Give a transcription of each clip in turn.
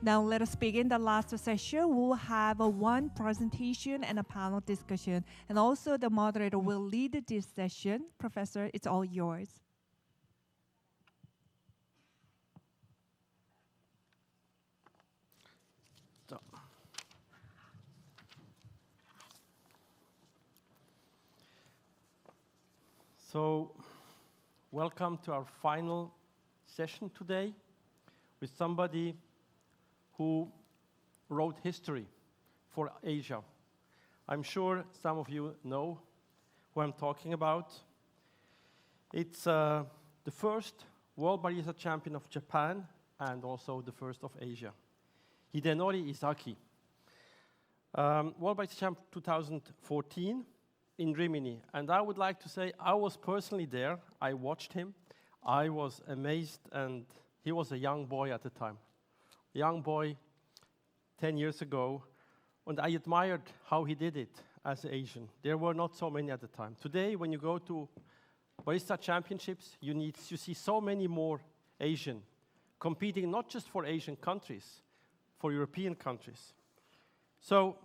Now let us begin the last session. We will have one presentation and a panel discussion. And also the moderator will lead this session. Professor, it's all yours. So, welcome to our final session today with somebody who wrote history for Asia. I'm sure some of you know who I'm talking about. It's the first World Barista Champion of Japan and also the first of Asia, Hidenori Izaki. World Barista Champ 2014 in Rimini. And I would like to say I was personally there. I watched him. I was amazed, and he was a young boy at the time. A young boy 10 years ago, and I admired how he did it as an Asian. There were not so many at the time. Today, when you go to Barista Championships, you see so many more Asian competing not just for Asian countries, for European countries. So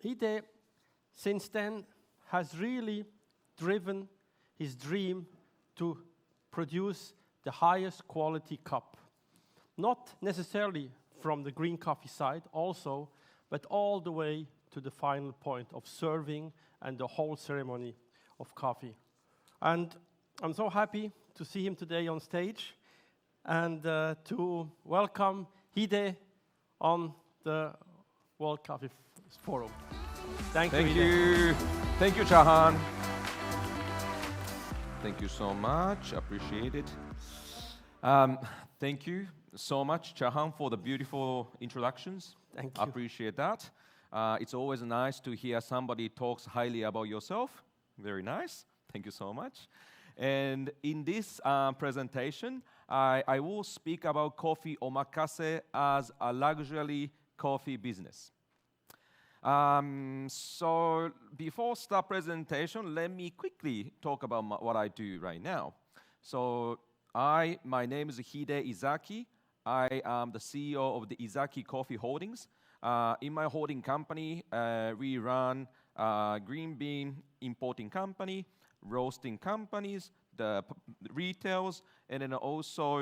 Hide, since then, has really driven his dream to produce the highest quality cup. Not necessarily from the green coffee side also, but all the way to the final point of serving and the whole ceremony of coffee. And I'm so happy to see him today on stage and to welcome Hide on the World Coffee Forum. Thank you. Thank you, Chahan. Thank you so much. Appreciate it. Thank you so much, Chahan, for the beautiful introductions. Thank you. Appreciate that. It's always nice to hear somebody talks highly about yourself. Very nice. Thank you so much. And in this presentation, I will speak about coffee omakase as a luxury coffee business. So before start presentation, let me quickly talk about what I do right now. So my name is Hide Izaki. I am the CEO of the Izaki Coffee Holdings. In my holding company, we run green bean importing company, roasting companies, the retails, and then also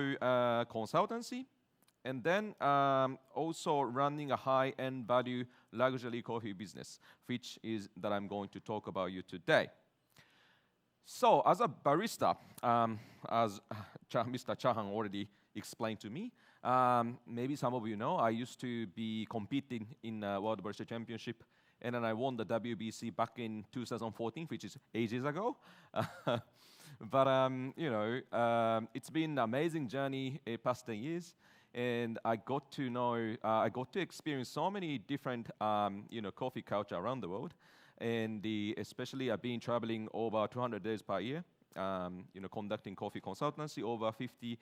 consultancy. And then also running a high-end value luxury coffee business, which is that I'm going to talk about you today. So as a barista, as Mr. Chahan already explained to me, maybe some of you know, I used to be competing in World Barista Championship, and then I won the WBC back in 2014, which is ages ago. But it's been an amazing journey past 10 years. And I got to experience so many different, coffee culture around the world. And especially I've been traveling over 200 days per year, conducting coffee consultancy over 50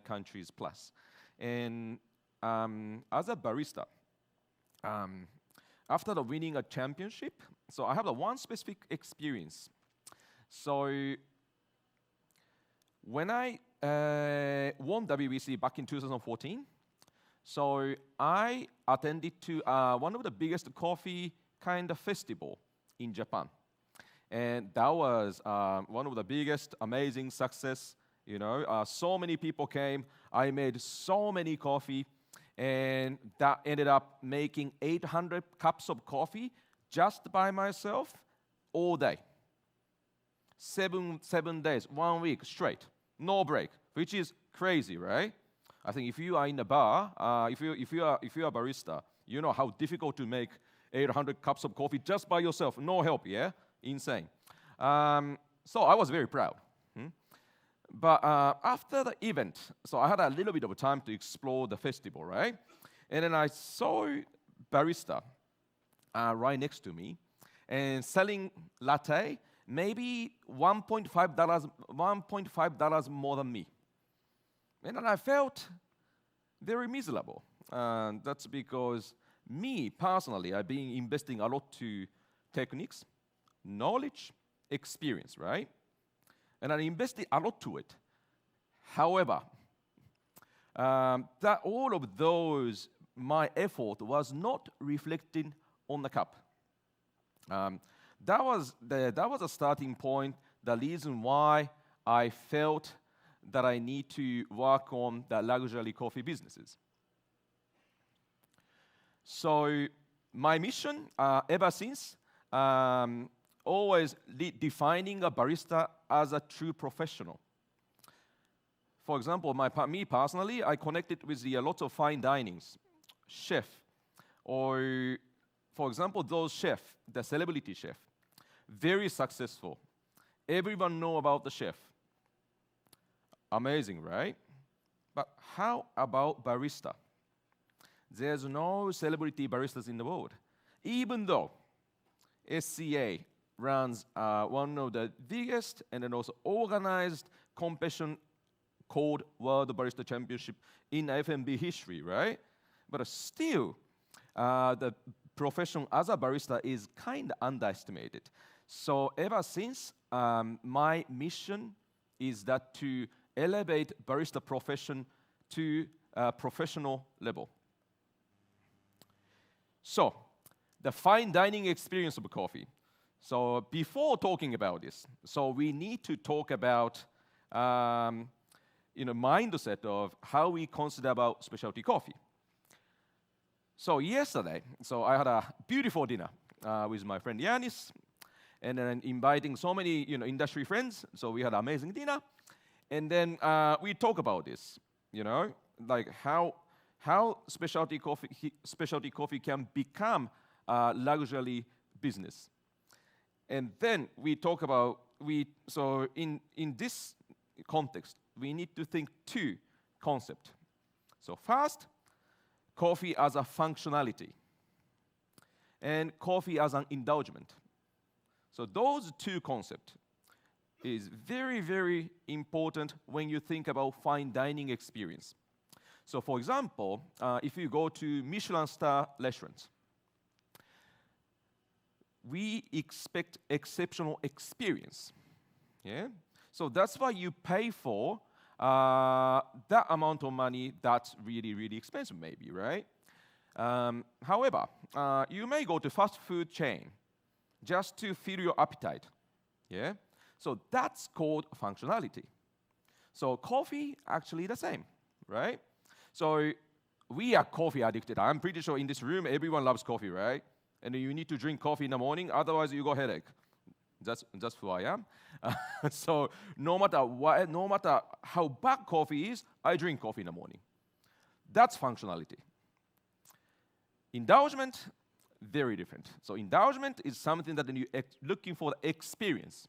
countries plus. And as a barista, after winning a championship, so I have one specific experience. So when I won WBC back in 2014. So I attended to one of the biggest coffee kind of festival in Japan. And that was one of the biggest, amazing success. So many people came. I made so many coffee. And that ended up making 800 cups of coffee just by myself all day. Seven days, 1 week straight. No break, which is crazy, right? I think if you are in a bar, if you are a barista, you know how difficult to make 800 cups of coffee just by yourself, no help, yeah? Insane. So I was very proud. But after the event, so I had a little bit of time to explore the festival, right? And then I saw barista right next to me and selling latte, maybe $1.5 more than me. And then I felt very miserable. That's because me, personally, I've been investing a lot to techniques, knowledge, experience, right? And I invested a lot to it. However, that all of those, my effort was not reflecting on the cup. That was a starting point, the reason why I felt that I need to work on the luxury coffee businesses. So my mission ever since, always defining a barista as a true professional. For example, me personally, I connected with a lot of fine dinings, chef, or for example, those chef, the celebrity chef, very successful. Everyone know about the chef. Amazing, right? But how about barista? There's no celebrity baristas in the world. Even though SCA runs one of the biggest and then also organized competition called World Barista Championship in FMB history, right? But still, the profession as a barista is kind of underestimated. So ever since, my mission is that to elevate barista profession to a professional level. So, the fine dining experience of coffee. So before talking about this, so we need to talk about mindset of how we consider about specialty coffee. So yesterday, I had a beautiful dinner with my friend Yanis, and then inviting so many industry friends. So we had an amazing dinner, and then we talk about this, like how specialty coffee can become a luxury business. And then we talk about in this context, we need to think two concepts. So first, coffee as a functionality, and coffee as an indulgence. So those two concepts is very, very important when you think about fine dining experience. So for example, if you go to Michelin star restaurants, we expect exceptional experience. Yeah? So that's why you pay for that amount of money that's really, really expensive maybe, right? However, you may go to fast food chain just to fill your appetite. Yeah? So that's called functionality. So coffee, actually the same, right? So we are coffee addicted. I'm pretty sure in this room, everyone loves coffee, right? And you need to drink coffee in the morning, otherwise you got headache. That's who I am. So no matter how bad coffee is, I drink coffee in the morning. That's functionality. Indulgement, very different. So indulgement is something that you're looking for the experience.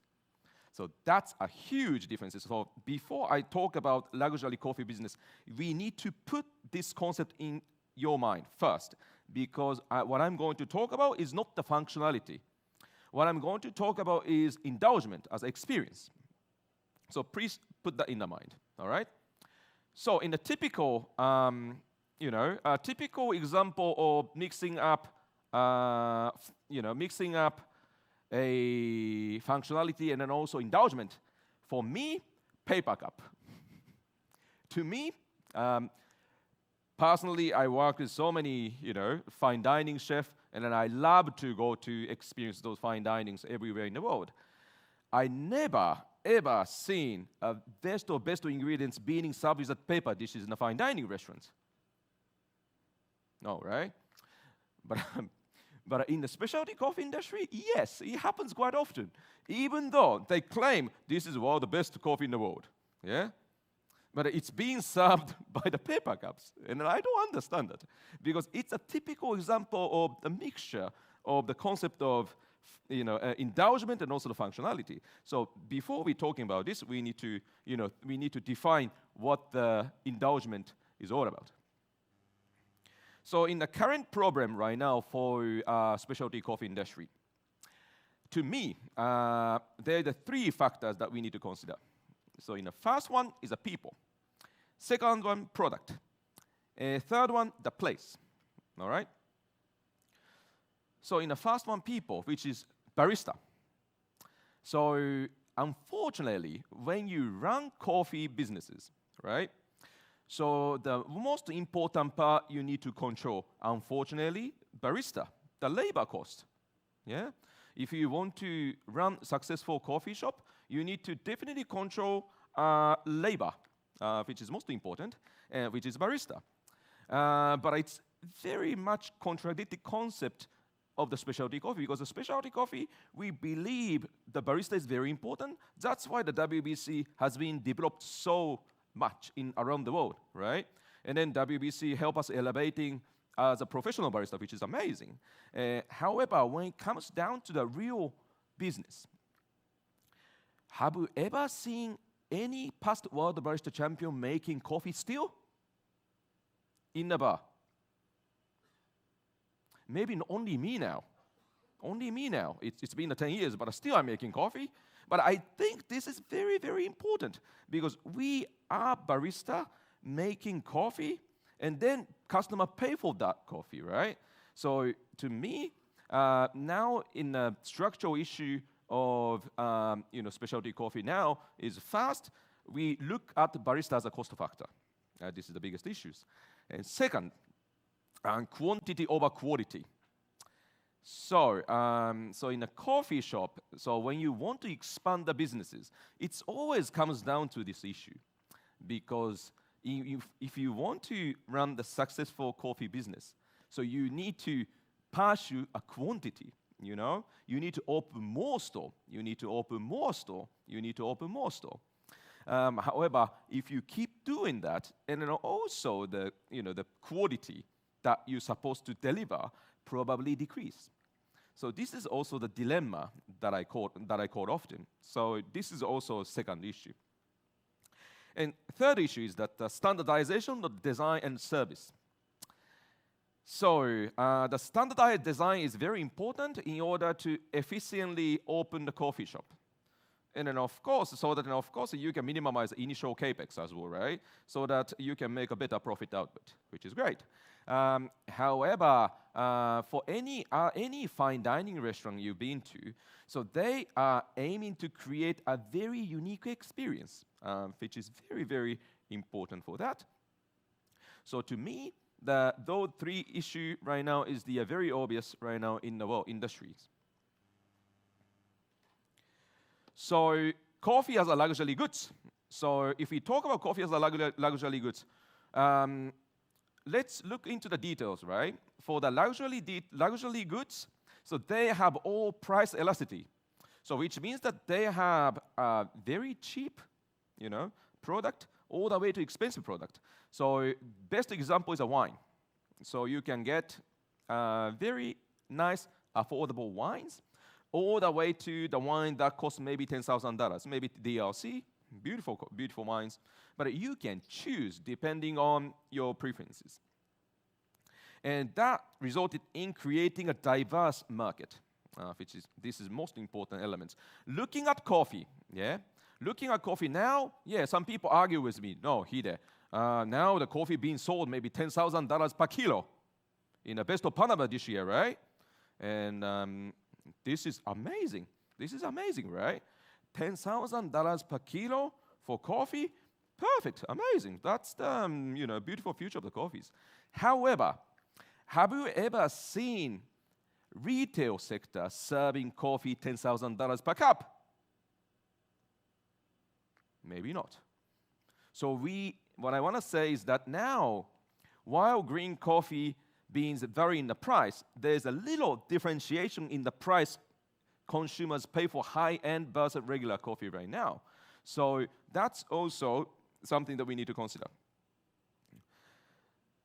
So that's a huge difference. So before I talk about luxury coffee business, we need to put this concept in your mind first, because what I'm going to talk about is not the functionality. What I'm going to talk about is indulgement as experience. So please put that in the mind, all right? So in a typical, a typical example of mixing up a functionality and then also indulgement, for me, paper cup. To me, personally, I work with so many, fine dining chefs, and then I love to go to experience those fine dinings everywhere in the world. I never, ever seen a best ingredients being served with paper dishes in a fine dining restaurant. No, right? But in the specialty coffee industry, yes, it happens quite often. Even though they claim this is the best coffee in the world, yeah? But it's being served by the paper cups. And I don't understand that, because it's a typical example of the mixture of the concept of indulgence and also the functionality. So before we're talking about this, we need to define what the indulgence is all about. So in the current problem right now for specialty coffee industry, to me, there are the three factors that we need to consider. So in the first one is the people. Second one, product. Third one, the place. All right? So in the first one, people, which is barista. So unfortunately, when you run coffee businesses, right, So the most important part you need to control, unfortunately, barista, the labor cost. Yeah? If you want to run successful coffee shop, you need to definitely control labor, which is most important, which is barista. But it's very much contradictory concept of the specialty coffee, because the specialty coffee, we believe the barista is very important. That's why the WBC has been developed so much around the world, right? And then WBC help us elevating as a professional barista, which is amazing. However, when it comes down to the real business, have you ever seen any past world barista champion making coffee still in the bar? Maybe only me now. Only me now. It's been 10 years, but still I'm making coffee. But I think this is very, very important, because we are barista making coffee, and then customer pay for that coffee, right? So to me, now in the structural issue of specialty coffee now is first, we look at barista as a cost factor. This is the biggest issues. And second, quantity over quality. So in a coffee shop, so when you want to expand the businesses, it always comes down to this issue. Because if you want to run the successful coffee business, so you need to pursue a quantity, you know? You need to open more store. You need to open more store. You need to open more store. However, if you keep doing that, and then also the quality that you're supposed to deliver probably decrease. So this is also the dilemma that I quote often. So this is also a second issue. And third issue is that the standardization of design and service. So the standardized design is very important in order to efficiently open the coffee shop. And then of course, you can minimize initial capex as well, right? So that you can make a better profit output, which is great. However, for any fine dining restaurant you've been to, so they are aiming to create a very unique experience, which is very, very important for that. So to me, those three issues right now is the very obvious right now in the world industries. So coffee as a luxury goods. So if we talk about coffee as a luxury goods, let's look into the details, right? For the luxury goods, so they have all price elasticity. So which means that they have a very cheap, product all the way to expensive product. So best example is a wine. So you can get very nice, affordable wines, all the way to the wine that costs maybe $10,000, maybe DLC, beautiful wines. But you can choose depending on your preferences. And that resulted in creating a diverse market, this is most important elements. Looking at coffee, now, some people argue with me, no, Hide, now the coffee being sold maybe $10,000 per kilo in the best of Panama this year, right? And this is amazing. This is amazing, right? $10,000 per kilo for coffee, perfect, amazing. That's the beautiful future of the coffees. However, have you ever seen retail sector serving coffee $10,000 per cup? Maybe not. So what I want to say is that now, while green coffee beans vary in the price, there's a little differentiation in the price consumers pay for high-end versus regular coffee right now. So that's also something that we need to consider.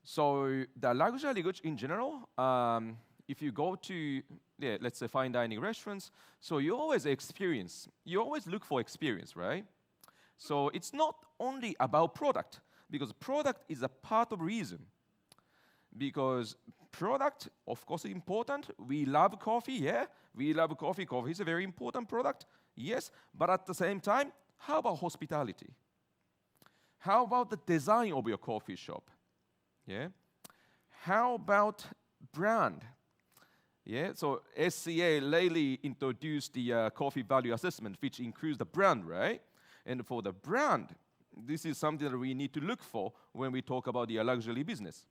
So the luxury goods in general, if you go to, let's say fine dining restaurants, so you always look for experience, right? So it's not only about product, because product is a part of reason. Because product, of course, is important. We love coffee, we love coffee. Coffee is a very important product, yes. But at the same time, how about hospitality? How about the design of your coffee shop? How about brand? So SCA lately introduced the coffee value assessment, which includes the brand, right? And for the brand, this is something that we need to look for when we talk about the luxury business.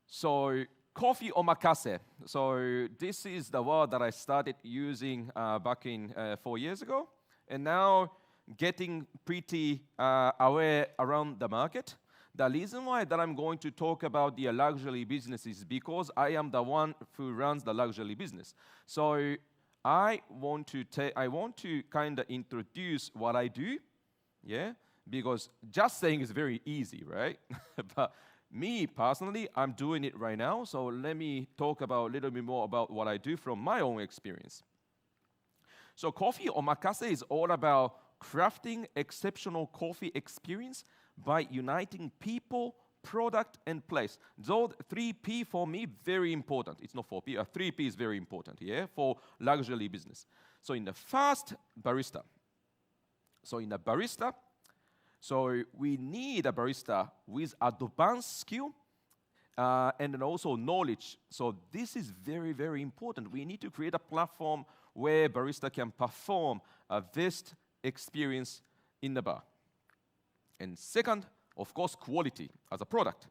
So coffee omakase. So this is the word that I started using back in 4 years ago, and now getting pretty aware around the market. The reason why that I'm going to talk about the luxury business is because I am the one who runs the luxury business. So I want to kind of introduce what I do, yeah, because just saying is very easy, right? But me personally, I'm doing it right now. So let me talk about a little bit more about what I do from my own experience. So coffee omakase is all about crafting exceptional coffee experience by uniting people, product, and place. Those 3P for me, very important. It's not 4P, 3P is very important, yeah, for luxury business. So in the first, barista. So in the barista, so we need a barista with advanced skill and then also knowledge. So this is very, very important. We need to create a platform where barista can perform a best experience in the bar. And second, of course, quality as a product.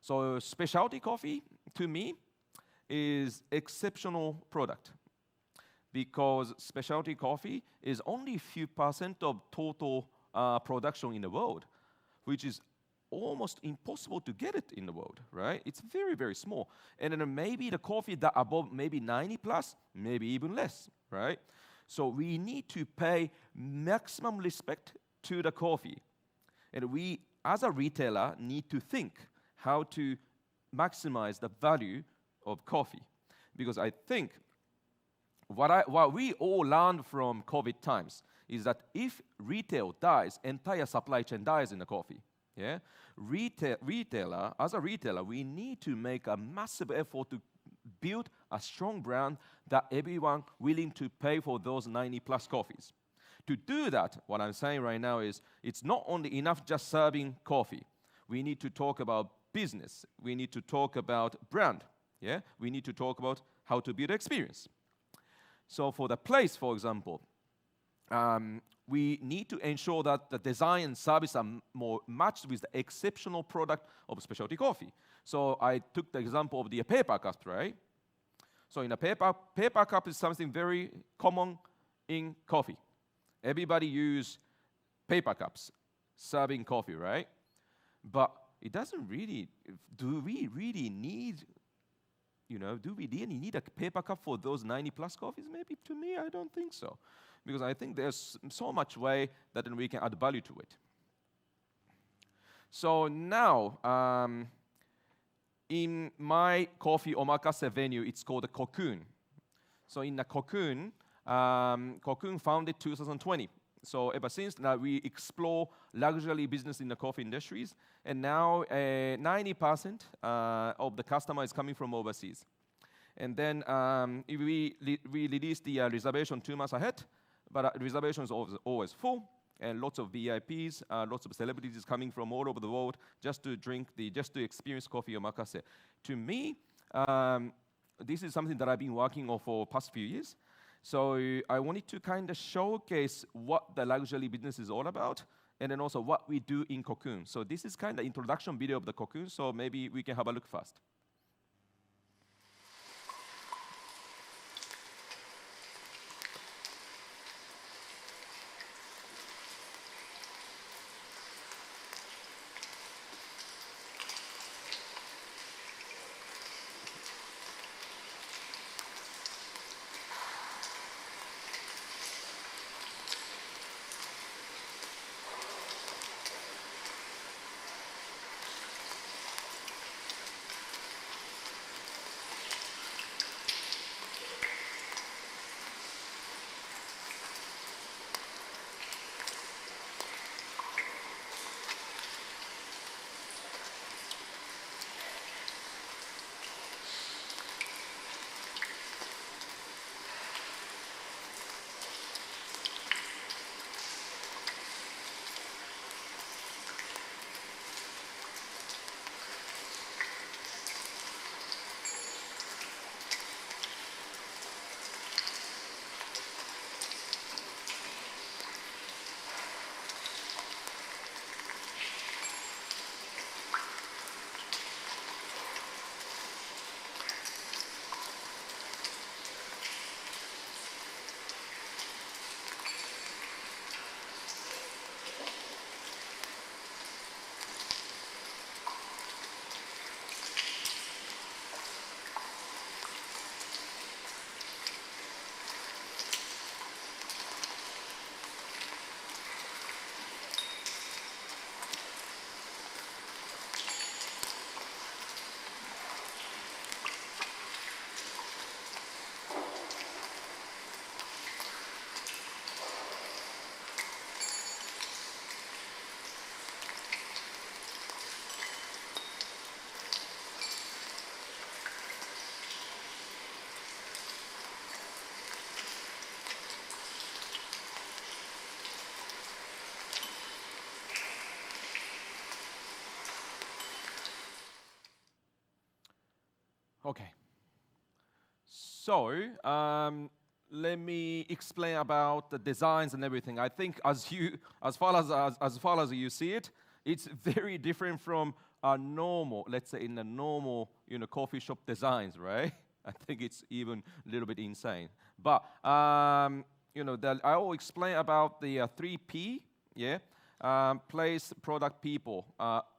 So specialty coffee, to me, is exceptional product because specialty coffee is only a few % of total production in the world, which is almost impossible to get it in the world, right? It's very, very small. And then maybe the coffee that above maybe 90 plus, maybe even less, right? So we need to pay maximum respect to the coffee. And we, as a retailer, need to think how to maximize the value of coffee. Because I think what we all learned from COVID times is that if retail dies, entire supply chain dies in the coffee. Yeah, as a retailer, we need to make a massive effort to build a strong brand that everyone willing to pay for those 90 plus coffees. To do that, what I'm saying right now is it's not only enough just serving coffee. We need to talk about business. We need to talk about brand. Yeah, we need to talk about how to build experience. So for the place, for example, we need to ensure that the design and service are more matched with the exceptional product of specialty coffee. So I took the example of the paper cup, right? So in a paper cup is something very common in coffee. Everybody use paper cups serving coffee, right? But it doesn't really, do we really need a paper cup for those 90 plus coffees? Maybe to me, I don't think so. Because I think there's so much way that then we can add value to it. So now, in my coffee omakase venue, it's called a Cocoon. So in the Cocoon, Cocoon founded 2020. So ever since now, we explore luxury business in the coffee industries, and now 90% of the customer is coming from overseas. And then we released the reservation 2 months ahead, but reservation is always full, and lots of VIPs, lots of celebrities coming from all over the world just to experience coffee omakase. To me, this is something that I've been working on for past few years. So I wanted to kind of showcase what the luxury business is all about, and then also what we do in Cocoon. So this is kind of introduction video of the Cocoon, so maybe we can have a look first. Okay. So let me explain about the designs and everything. I think as far as you see it, it's very different from a normal, let's say in a normal, coffee shop designs, right? I think it's even a little bit insane. But I will explain about the 3P, yeah? Place, product, people.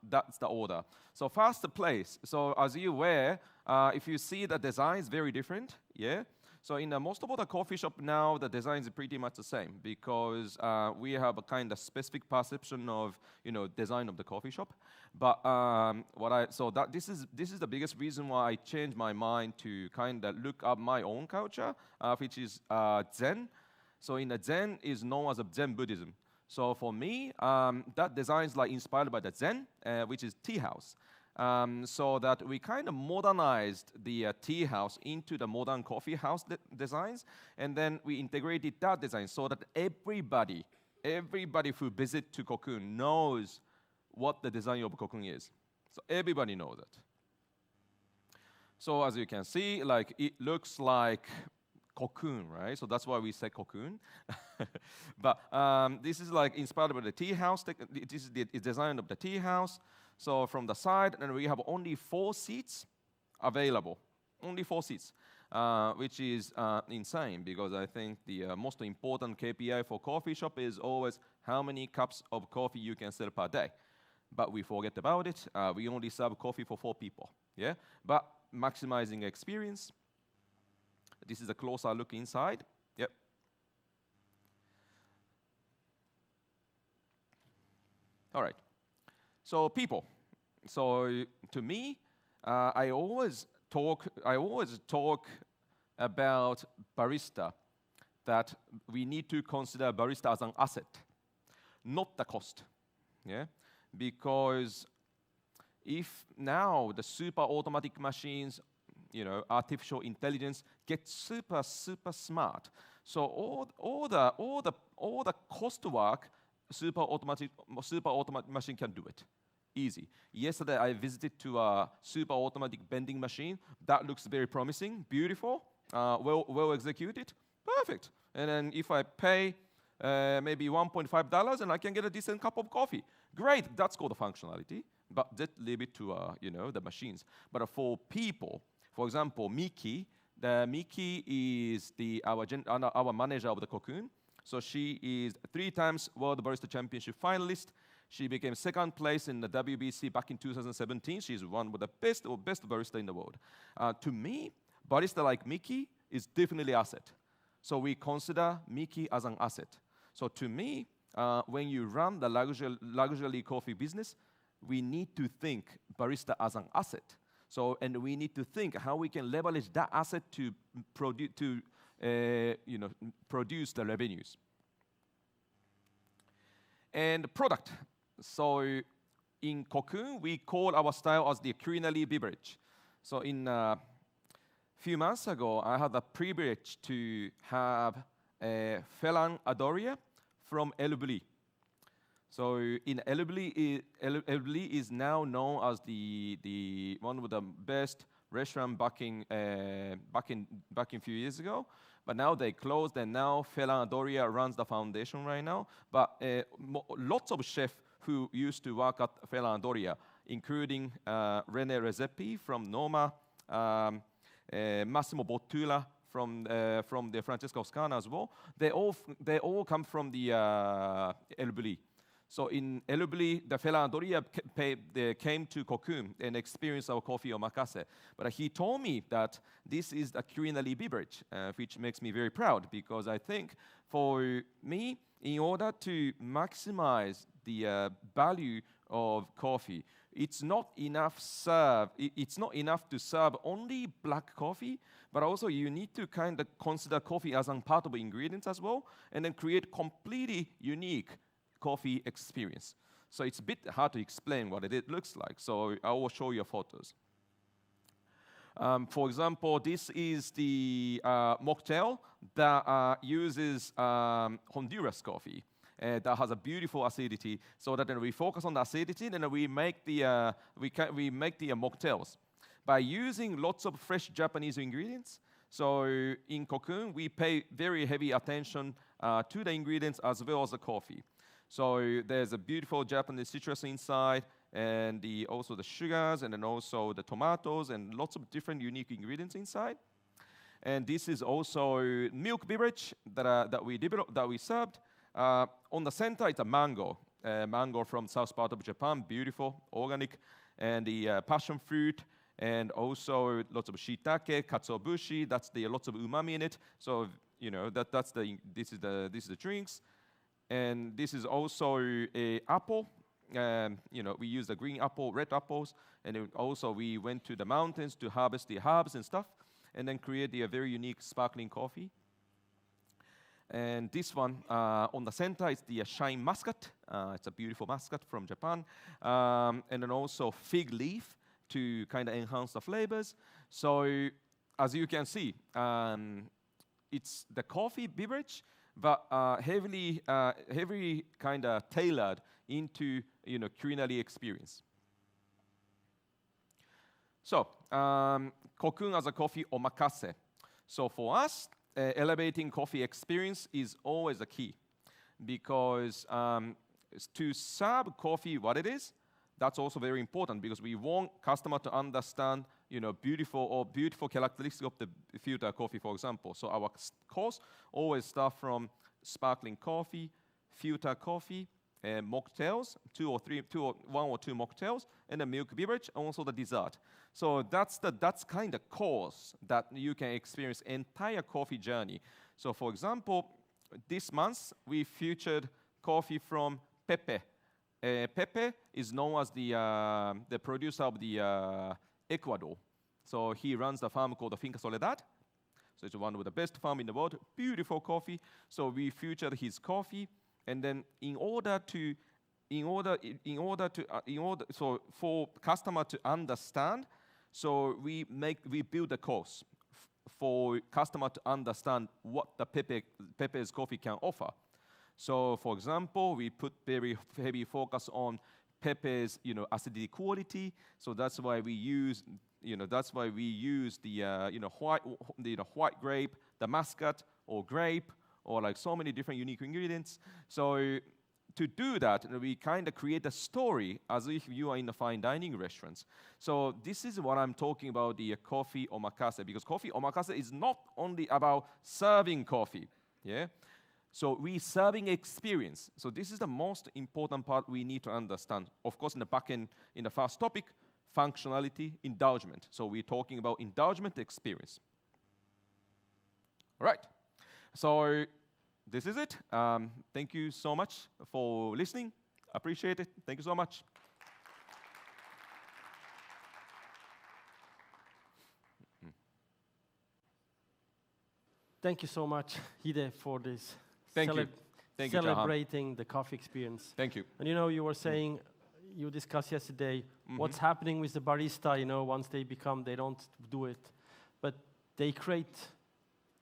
That's the order. So first, the place. So as you're aware, if you see the design is very different, yeah? So in most of the coffee shop now, the design is pretty much the same because we have a kind of specific perception of design of the coffee shop. But this is the biggest reason why I changed my mind to kind of look up my own culture, which is Zen. So in the Zen is known as a Zen Buddhism. So for me, that design is like inspired by the Zen, which is tea house. So that we kind of modernized the tea house into the modern coffee house designs, and then we integrated that design so that everybody who visits to Cocoon knows what the design of Cocoon is. So everybody knows it. So as you can see, like it looks like Cocoon, right? So that's why we say Cocoon. But this is like inspired by the tea house. This is the design of the tea house. So from the side, and we have only 4 seats available. Only 4 seats, which is insane because I think the most important KPI for coffee shop is always how many cups of coffee you can sell per day. But we forget about it. We only serve coffee for 4 people. Yeah, but maximizing experience. This is a closer look inside. Yep. All right. So people. So to me, I always talk about barista, that we need to consider barista as an asset, not the cost. Yeah, because if now the super automatic machines, artificial intelligence get super smart, so all the cost work, super automatic machine can do it. Easy. Yesterday, I visited to a super automatic vending machine. That looks very promising, beautiful, well executed, perfect. And then if I pay maybe $1.5, and I can get a decent cup of coffee. Great, that's called a functionality. But just leave it to the machines. But for people, for example, Miki is our manager of the Cocoon. So she is 3 times World Barista Championship finalist. She became 2nd place in the WBC back in 2017. She's one of the best barista in the world. To me, barista like Miki is definitely an asset. So we consider Miki as an asset. So to me, when you run the luxury coffee business, we need to think barista as an asset. So, and we need to think how we can leverage that asset to produce the revenues. And product. So in Cocoon, we call our style as the culinary beverage. So in a few months ago, I had the privilege to have a Ferran Adria from El Bulli. So in El Bulli is now known as the one of the best restaurant back in few years ago. But now they closed, and now Ferran Adria runs the foundation right now. But lots of chefs who used to work at Ferran Adria, including René Redzepi from Noma, Massimo Bottura from the Francesca Oscana as well. They all come from the El Bulli. So in El Bulli, the Ferran Adria came to Cocoon and experienced our coffee omakase. But he told me that this is a culinary beverage, which makes me very proud, because I think for me, in order to maximize the value of coffee, it's not enough to serve only black coffee, but also you need to kind of consider coffee as a part of ingredients as well, and then create completely unique coffee experience. So it's a bit hard to explain what it looks like. So I will show you photos. For example, this is the mocktail that uses Honduras coffee. That has a beautiful acidity. So that then we focus on the acidity, and then we make the mocktails. by using lots of fresh Japanese ingredients. So in Cocoon, we pay very heavy attention to the ingredients as well as the coffee. So there's a beautiful Japanese citrus inside, and also the sugars, and then also the tomatoes, and lots of different unique ingredients inside. And this is also milk beverage that we served. On the center, it's a mango from south part of Japan, beautiful, organic, and the passion fruit, and also lots of shiitake, katsuobushi. That's lots of umami in it. So this is the drinks, and this is also a apple. We use the green apple, red apples, and also we went to the mountains to harvest the herbs and stuff, and then create a very unique sparkling coffee. And this one on the center is the shine muscat. It's a beautiful muscat from Japan, and then also fig leaf to kind of enhance the flavors. So as you can see, it's the coffee beverage, but heavily kind of tailored into culinary experience. So Cocoon as a coffee omakase. So for us, elevating coffee experience is always a key, because to serve coffee what it is, that's also very important, because we want customer to understand beautiful characteristics of the filter coffee, for example. So our course always start from sparkling coffee, filter coffee, and mocktails, one or two mocktails, and the milk beverage, and also the dessert. So that's kind of course that you can experience entire coffee journey. So for example, this month we featured coffee from Pepe. Pepe is known as the producer of the Ecuador. So he runs the farm called the Finca Soledad. So it's one of the best farm in the world. Beautiful coffee. So we featured his coffee, and then so for customer to understand, so we build a course for customer to understand what the Pepe's coffee can offer. So, for example, we put very heavy focus on Pepe's, acidity quality. So that's why we use, the white grape, the muscat or grape, or like so many different unique ingredients. So to do that, we kind of create a story as if you are in a fine dining restaurants. So this is what I'm talking about, the coffee omakase, because coffee omakase is not only about serving coffee, yeah. So we serving experience. So this is the most important part we need to understand. Of course, in the back end, in the first topic, functionality, indulgement. So we're talking about indulgement experience. All right. So this is it. Thank you so much for listening. Appreciate it. Thank you so much. Thank you so much, Hide, for this. Thank you. Thank you, celebrating the coffee experience. Thank you. And you were saying, you discussed yesterday, what's happening with the barista, once they don't do it. But they create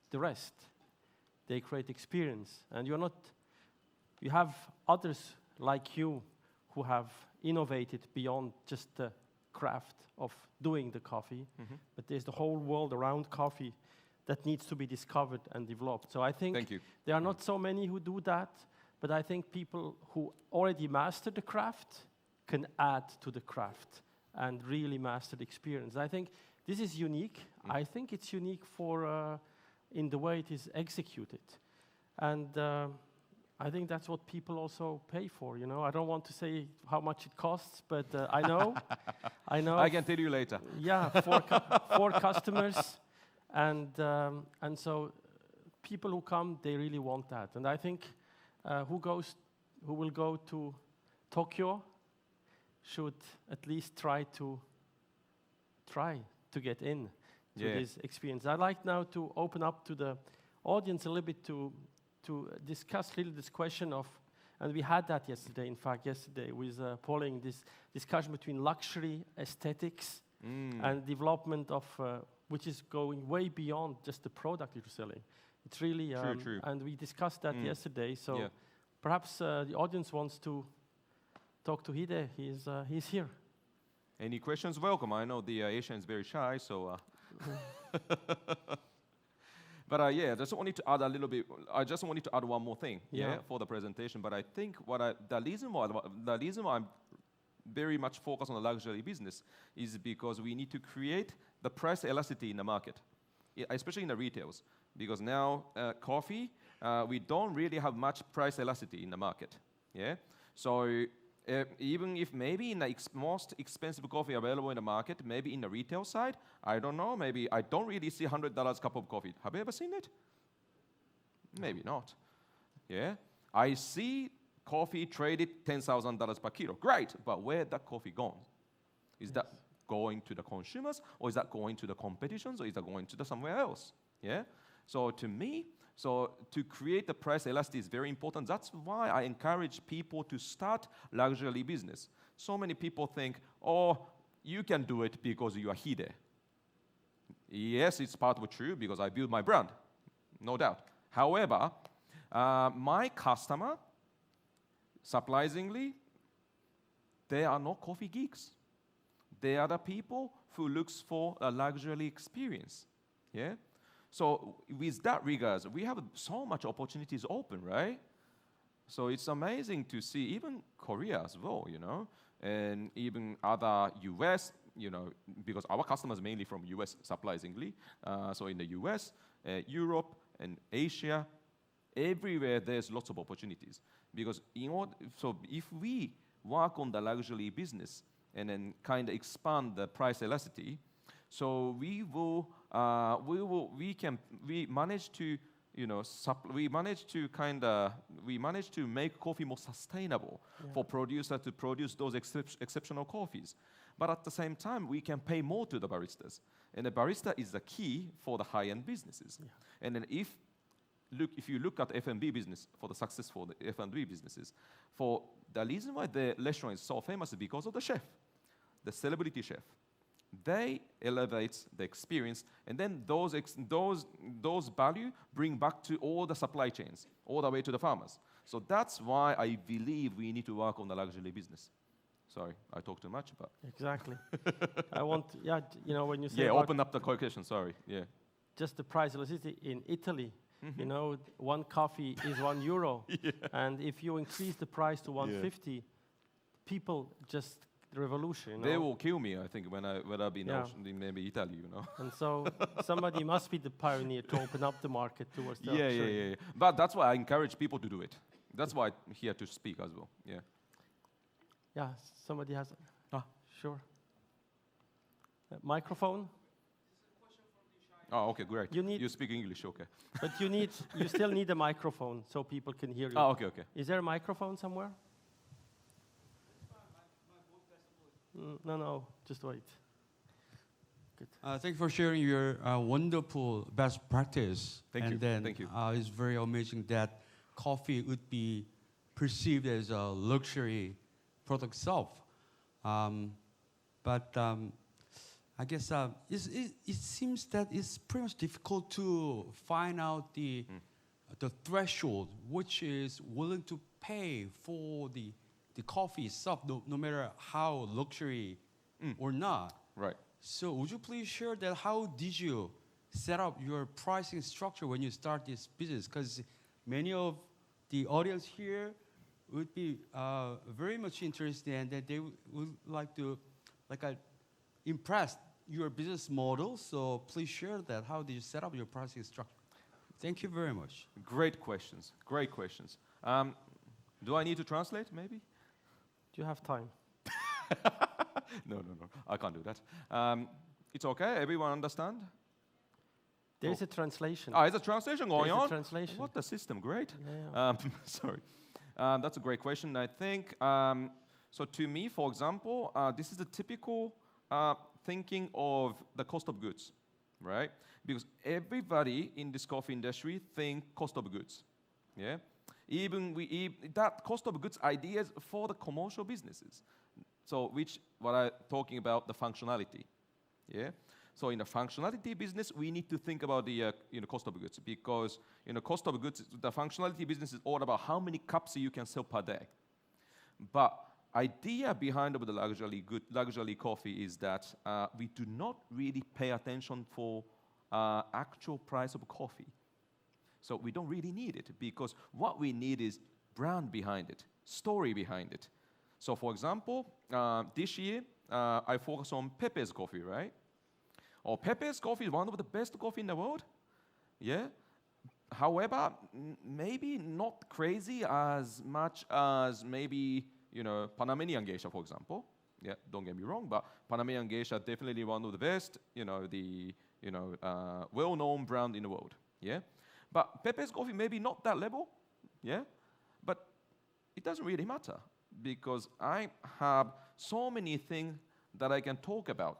the rest. They create experience. And you have others like you who have innovated beyond just the craft of doing the coffee. But there's the whole world around coffee that needs to be discovered and developed. So I think there are not so many who do that, but I think people who already master the craft can add to the craft and really master the experience. I think this is unique. I think it's unique for in the way it is executed. And I think that's what people also pay for, I don't want to say how much it costs, but I know. I can tell you later. Yeah, for customers. And so people who come, they really want that. And I think who will go to Tokyo should at least try to get in to this experience. I'd like now to open up to the audience a little bit to discuss a little this question of, and we had that yesterday, with Pauline, this discussion between luxury, aesthetics, and development of which is going way beyond just the product you're selling. It's really, true. And we discussed that yesterday. So perhaps the audience wants to talk to Hide. He's here. Any questions? Welcome. I know the Asian is very shy, so. But yeah, I just wanted to add a little bit. I just wanted to add one more thing, for the presentation. But I think the reason why I'm very much focused on the luxury business is because we need to create the price elasticity in the market, especially in the retails. Because now coffee, we don't really have much price elasticity in the market. Yeah, so. Even if maybe in the most expensive coffee available in the market, maybe in the retail side, I don't know, maybe I don't really see $100 cup of coffee. Have you ever seen it? Maybe not. Yeah? I see coffee traded $10,000 per kilo. Great, but where that coffee gone? Is that going to the consumers, or is that going to the competitions, or is that going to somewhere else? Yeah? So to me, to create the price elasticity is very important. That's why I encourage people to start luxury business. So many people think, oh, you can do it because you are Hide. Yes, it's partly true because I built my brand, no doubt. However, my customer, surprisingly, they are not coffee geeks. They are the people who looks for a luxury experience. Yeah. So with that regards, we have so much opportunities open, right? So it's amazing to see even Korea as well, and even other US, because our customers mainly from US, surprisingly. So in the US, Europe, and Asia, everywhere there's lots of opportunities. Because if we work on the luxury business and then kind of expand the price elasticity, so we manage to make coffee more sustainable for producer to produce those exceptional coffees. But at the same time, we can pay more to the baristas. And the barista is the key for the high-end businesses. Yeah. And then if you look at F&B business, for the successful F&B businesses, for the reason why the restaurant is so famous is because of the chef, the celebrity chef. They elevate the experience, and then those value bring back to all the supply chains, all the way to the farmers. So that's why I believe we need to work on the luxury business. Sorry, I talk too much, but exactly. I want, when you say open up the question. Sorry, just the price elasticity in Italy. One coffee is €1, and if you increase the price to 150, people just. Revolution. They will kill me, I think, when I've been in maybe Italy, And so somebody must be the pioneer to open up the market towards the luxury. Yeah. But that's why I encourage people to do it. That's why I'm here to speak as well. Yeah. Yeah. Somebody has. Sure. Microphone. Oh, okay, great. You speak English, okay. But you still need a microphone so people can hear you. Oh, okay. Is there a microphone somewhere? No, just wait. Good. Thank you for sharing your wonderful best practice. Thank you. It's very amazing that coffee would be perceived as a luxury product itself. But I guess it seems that it's pretty much difficult to find out the threshold which is willing to pay for the coffee itself, no matter how luxury or not. Right. So would you please share that how did you set up your pricing structure when you start this business? Because many of the audience here would be very much interested and that they would like to impress your business model. So please share that. How did you set up your pricing structure? Thank you very much. Great questions. Do I need to translate, maybe? Do you have time? No. I can't do that. It's okay? Everyone understand? There is a translation. Is a translation going on? There's a translation. What a system, great. Yeah. Sorry. That's a great question. I think, so to me, for example, this is the typical thinking of the cost of goods, right? Because everybody in this coffee industry think cost of goods, yeah? That cost of goods ideas for the commercial businesses. So what I'm talking about, the functionality, yeah? So in the functionality business, we need to think about the cost of goods because cost of goods, the functionality business is all about how many cups you can sell per day. But idea behind of the luxury coffee is that we do not really pay attention for actual price of coffee. So we don't really need it because what we need is brand behind it, story behind it. So for example, this year I focus on Pepe's coffee, right? Or Pepe's coffee is one of the best coffee in the world. Yeah. However, maybe not crazy as much as maybe Panamanian geisha, for example. Yeah, don't get me wrong, but Panamanian geisha definitely one of the best, well-known brand in the world. Yeah, but Pepe's coffee maybe not that level. Yeah, but it doesn't really matter because I have so many things that I can talk about.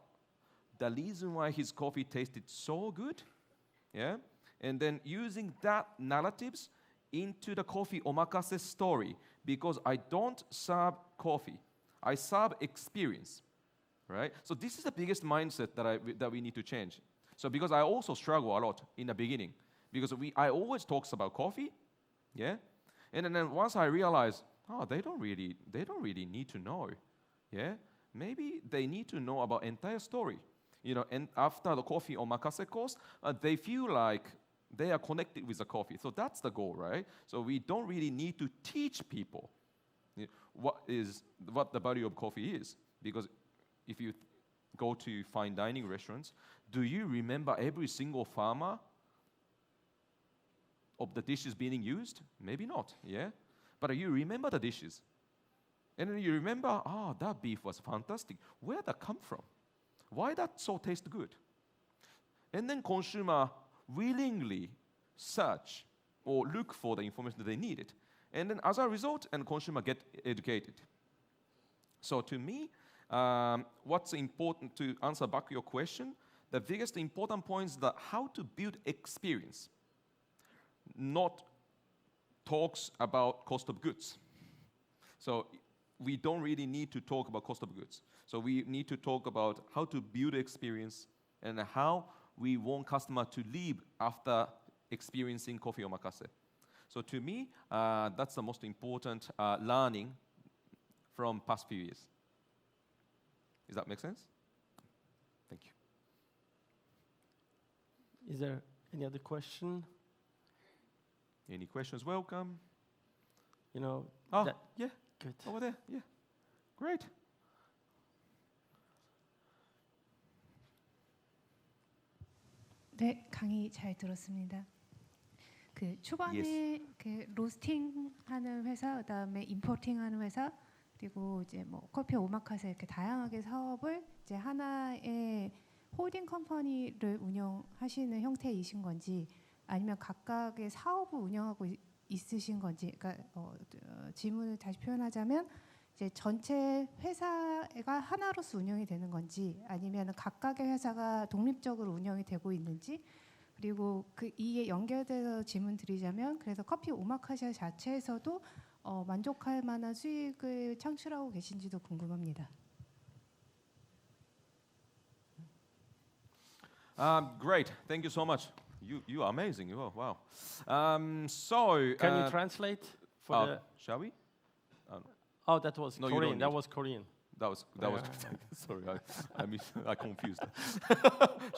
The reason why his coffee tasted so good, yeah, and then using that narratives into the coffee omakase story, because I don't serve coffee, I serve experience, right? So this is the biggest mindset that we need to change. So because I also struggle a lot in the beginning, because I always talks about coffee, yeah, and then once I realize, they don't really need to know, yeah, maybe they need to know about entire story. And after the coffee omakase course, they feel like they are connected with the coffee. So that's the goal, right? So we don't really need to teach people what the value of coffee is. Because if you go to fine dining restaurants, do you remember every single farmer of the dishes being used? Maybe not, yeah? But you remember the dishes. And then you remember, that beef was fantastic. Where did that come from? Why that so taste good? And then consumer willingly search or look for the information that they needed. And then as a result, and consumer get educated. So to me, what's important to answer back your question, the biggest important point is that how to build experience, not talks about cost of goods. So we don't really need to talk about cost of goods. So we need to talk about how to build experience and how we want customer to leave after experiencing coffee omakase. So to me, that's the most important learning from past few years. Does that make sense? Thank you. Is there any other question? Any questions? Welcome. Yeah, Good. Over there, yeah. Great. 네, 강의 잘 들었습니다. 그 초반에 Yes. 그 로스팅하는 회사, 그다음에 임포팅하는 회사, 그리고 이제 뭐 커피 오마카세 이렇게 다양하게 사업을 이제 하나의 홀딩 컴퍼니를 운영하시는 형태이신 건지, 아니면 각각의 사업을 운영하고 있으신 건지, 그러니까 질문을 다시 표현하자면 이제 전체 회사가 하나로서 운영이 되는 건지, 아니면 각각의 회사가 독립적으로 운영이 되고 있는지, 그리고 그 이에 연결돼서 질문 드리자면, 그래서 커피 오마카세 자체에서도 만족할 만한 수익을 창출하고 계신지도 궁금합니다. Great. Thank you so much. You are amazing. Oh, wow. Can you translate for the? Shall we? Oh, that was No, you Korean. don't That need. was Korean. That was. Sorry, I confused.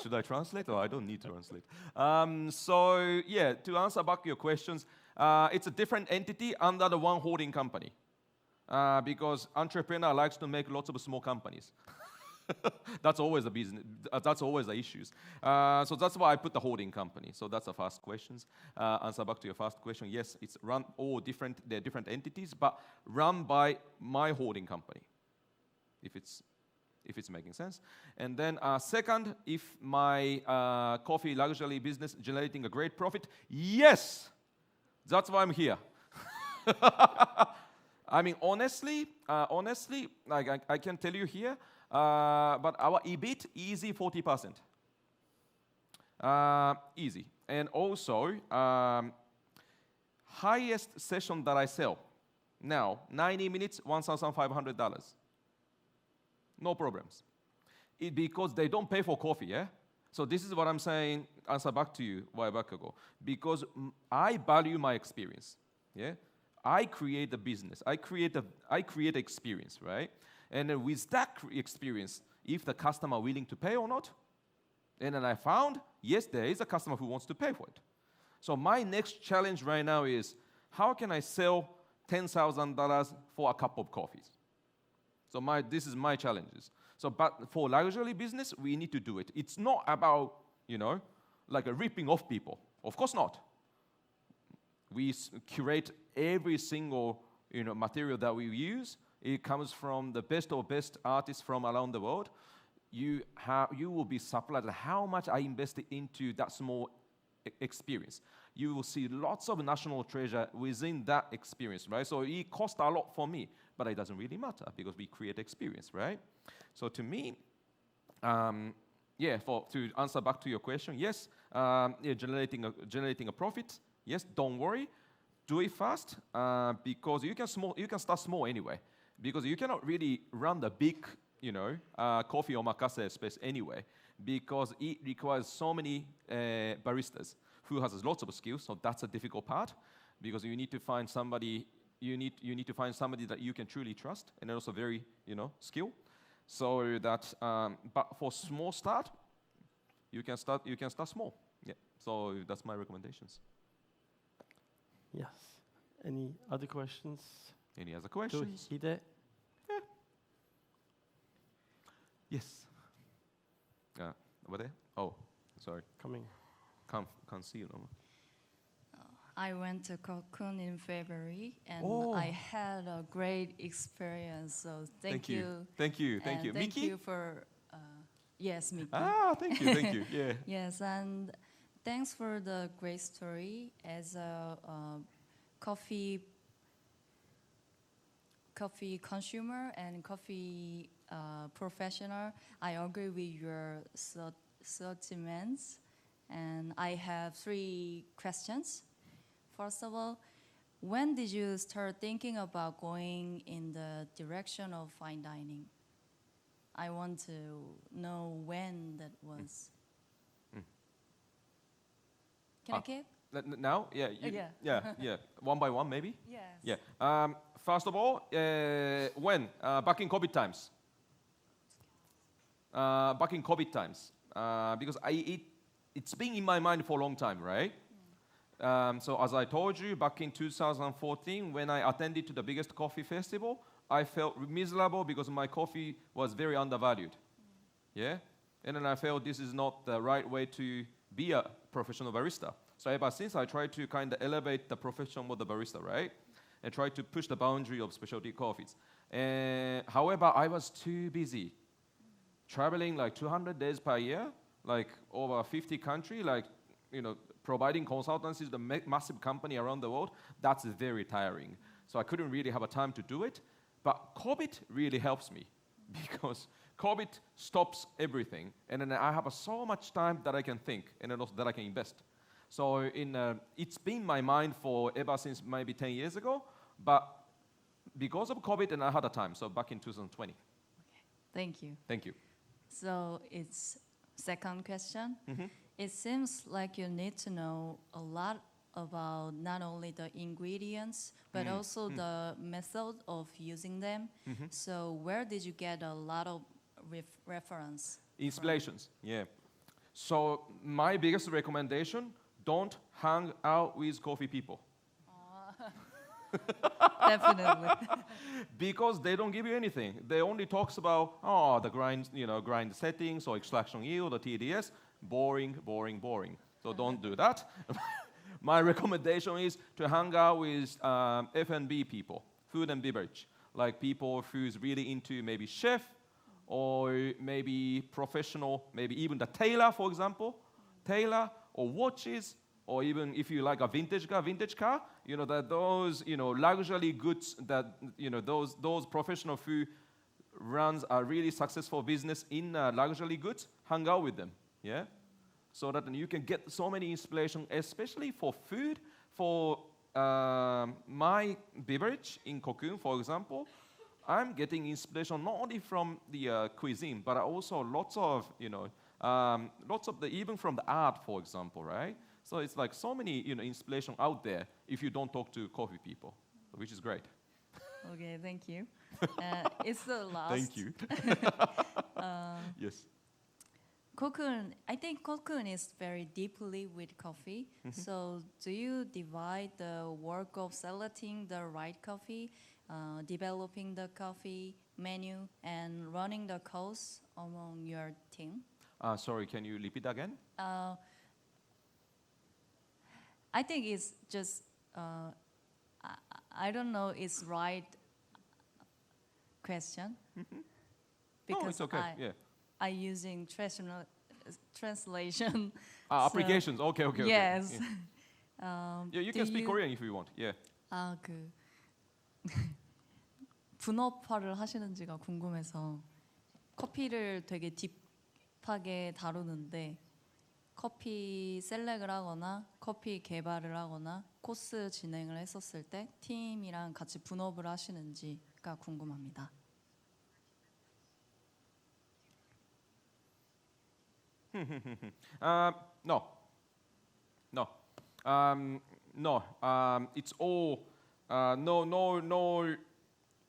Should I translate or I don't need to translate? To answer back your questions, it's a different entity under the one holding company, because entrepreneur likes to make lots of small companies. That's always the business. That's always the issues. So that's why I put the holding company. So that's the first questions. Answer back to your first question. Yes, it's run all different. They're different entities, but run by my holding company. If it's making sense. And then second, if my coffee luxury business generating a great profit, yes, that's why I'm here. I mean, honestly, like I can tell you here. But our EBIT, easy 40%. Easy. And also, highest session that I sell, now, 90 minutes, $1,500. No problems. Because they don't pay for coffee, yeah? So this is what I'm saying, answer back to you a while back ago. Because I value my experience, yeah? I create the business. I create experience, right? And then with that experience, if the customer willing to pay or not, and then I found, yes, there is a customer who wants to pay for it. So my next challenge right now is, how can I sell $10,000 for a cup of coffees? So this is my challenges. So, but for luxury business, we need to do it. It's not about, like a ripping off people. Of course not. We curate every single, material that we use. It comes from the best of best artists from around the world. You will be surprised at how much I invested into that small experience. You will see lots of national treasure within that experience, right? So it cost a lot for me, but it doesn't really matter because we create experience, right? So to me, to answer back to your question, yes, generating a profit. Yes, don't worry, do it fast because you can start small anyway. Because you cannot really run the big, coffee omakase space anyway, because it requires so many baristas who has lots of skills. So that's a difficult part, because you need to find somebody. You need to find somebody that you can truly trust, and also very, skilled. So that, but for small start, you can start small. Yeah. So that's my recommendations. Yes. Any other questions? Any other questions? To Hide? Yeah. Yes. Over there? Oh, sorry. Coming. Can't see you. No. I went to Cocoon in February, and Oh. I had a great experience. So thank you. Thank you. And Miki? thank you for, yes, Miki. Thank you. Yeah. Yes, and thanks for the great story. As a coffee consumer and coffee professional, I agree with your sentiments. And I have 3 questions. First of all, when did you start thinking about going in the direction of fine dining? I want to know when that was. Can I keep? Now? Yeah. Yeah. One by one, maybe? Yes. Yeah. First of all, when? Back in COVID times. Because it's been in my mind for a long time, right? So as I told you, back in 2014, when I attended to the biggest coffee festival, I felt miserable because my coffee was very undervalued. Yeah? And then I felt this is not the right way to be a professional barista. So ever since, I tried to kind of elevate the profession of the barista, right? And try to push the boundary of specialty coffees. However, I was too busy. Traveling like 200 days per year, like over 50 countries, like, providing consultancies to the massive company around the world, that's very tiring. So I couldn't really have a time to do it. But COVID really helps me because COVID stops everything. And then I have so much time that I can think and then also that I can invest. So it's been my mind for ever since maybe 10 years ago. But because of COVID, and I had a time, so back in 2020. Okay. Thank you. Thank you. So it's second question. Mm-hmm. It seems like you need to know a lot about not only the ingredients, but also the method of using them. Mm-hmm. So where did you get a lot of reference? Inspirations, yeah. So my biggest recommendation, don't hang out with coffee people. Definitely. Because they don't give you anything. They only talks about, the grind settings or extraction yield or TDS. Boring. So don't do that. My recommendation is to hang out with F&B people, food and beverage, like people who's really into maybe chef or maybe professional, maybe even the tailor, for example, or watches, or even if you like a vintage car, that those, luxury goods that, those professional who runs a really successful business in luxury goods, hang out with them, yeah? So that you can get so many inspiration, especially for food. For my beverage in Cocoon, for example, I'm getting inspiration not only from the cuisine, but also lots of even from the art, for example, right? So it's like so many, inspiration out there if you don't talk to coffee people. which is great. Okay, thank you. It's the last. Thank you. Yes. Cocoon, I think cocoon is very deeply with coffee. So do you divide the work of selecting the right coffee, developing the coffee menu, and running the course among your team? Sorry, can you repeat again? I think it's just, I don't know it's right question. No, it's okay. Yeah. I using translation. Applications. Okay, okay, okay. Yes. Yeah, you can speak Korean if you want. Yeah. 그 분업화를 하시는지가 궁금해서 커피를 되게 딥하게 다루는데 커피 셀렉을 하거나 커피 개발을 하거나 코스 진행을 했었을 때 팀이랑 같이 분업을 하시는지가 궁금합니다. No. No. No. It's all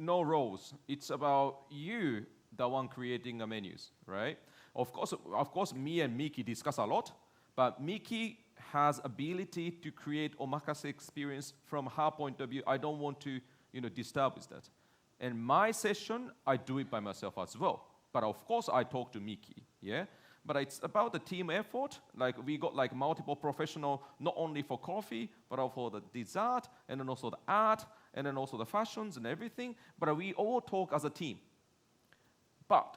no roles. It's about you, the one creating the menus, right? Of course, me and Miki discuss a lot, but Miki has ability to create omakase experience from her point of view. I don't want to, disturb with that. And my session, I do it by myself as well. But of course, I talk to Miki, yeah? But it's about the team effort. Like we got like multiple professional, not only for coffee, but also for the dessert, and then also the art, and then also the fashions and everything. But we all talk as a team. But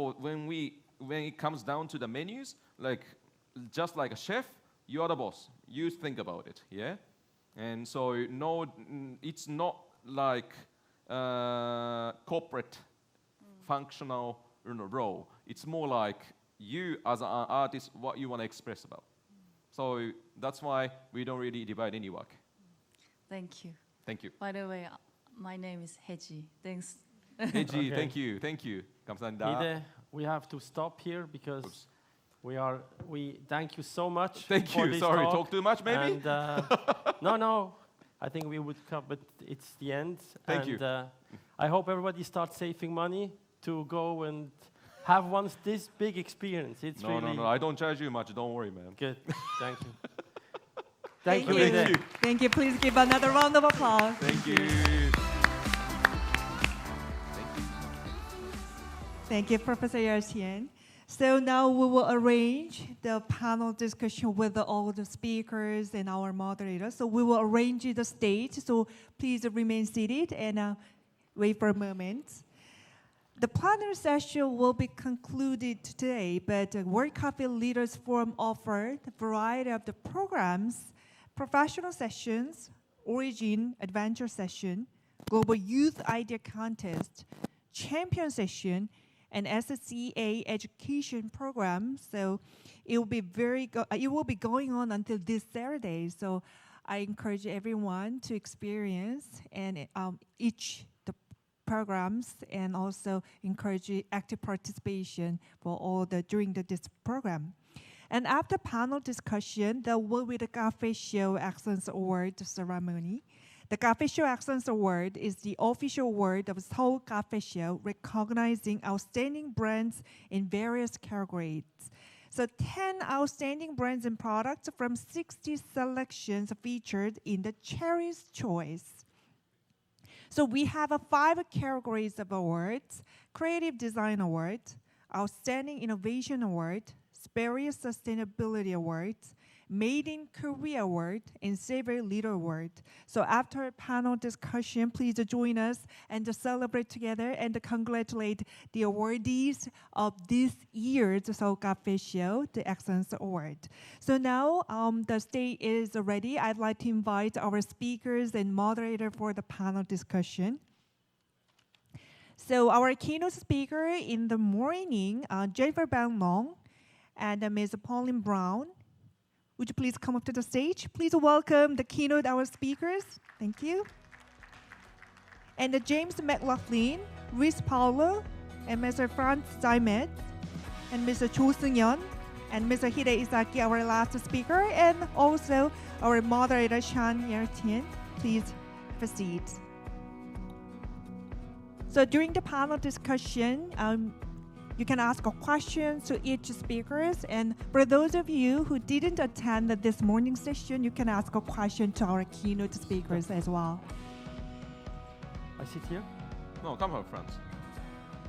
when it comes down to the menus, like just like a chef, you are the boss. You think about it, yeah. And so no, it's not like corporate functional role. It's more like you as an artist, what you want to express about. So that's why we don't really divide any work. Thank you. Thank you. By the way, my name is Heji. Thanks. Heiji, Okay. thank you. 감사합니다. Hide, we have to stop here because we thank you so much. Thank for you. this Sorry, talk. talk too much maybe? And, no. I think we would come, but it's the end. Thank you. I hope everybody starts saving money to go and have once this big experience. It's really No. I don't charge you much. Don't worry, man. good. Thank you. Thank you. Hide. Thank you. Thank you. Please give another round of applause. Thank you. Thank you, Professor Yartian. So now we will arrange the panel discussion with all the speakers and our moderators. So we will arrange the stage. So please remain seated and wait for a moment. The plenary session will be concluded today, but the World Coffee Leaders Forum offered a variety of the programs, professional sessions, Origin Adventure Session, Global Youth Idea Contest, Champion Session, and SCA education program. So it will be going on until this Saturday. So I encourage everyone to experience and each the programs, and also encourage active participation for all during this program. And after panel discussion, there will be the Cafe Show Excellence Award ceremony. The Cafe Show Excellence Award is the official award of Seoul Cafe Show, recognizing outstanding brands in various categories. So 10 outstanding brands and products from 60 selections featured in the Cherry's Choice. So we have 5 categories of awards: Creative Design Award, Outstanding Innovation Award, Superior Sustainability Award, Made in Korea Award, and Savory Leader Award. So after panel discussion, please join us and to celebrate together and to congratulate the awardees of this year's Seoul Cafe Show, the Excellence Award. So now the stage is ready. I'd like to invite our speakers and moderator for the panel discussion. So our keynote speaker in the morning, Jennifer Van Long and Ms. Pauline Brown. Would you please come up to the stage? Please welcome the keynote our speakers. Thank you. And James McLaughlin, Luis Paulo, and Mr. Franz Zaimet, and Mr. Cho Seung-yeon, and Mr. Hide Izaki, our last speaker, and also our moderator, Sean Yertian. Please proceed. So during the panel discussion, you can ask a question to each speakers. And for those of you who didn't attend this morning session, you can ask a question to our keynote speakers as well. I sit here? No, come up front.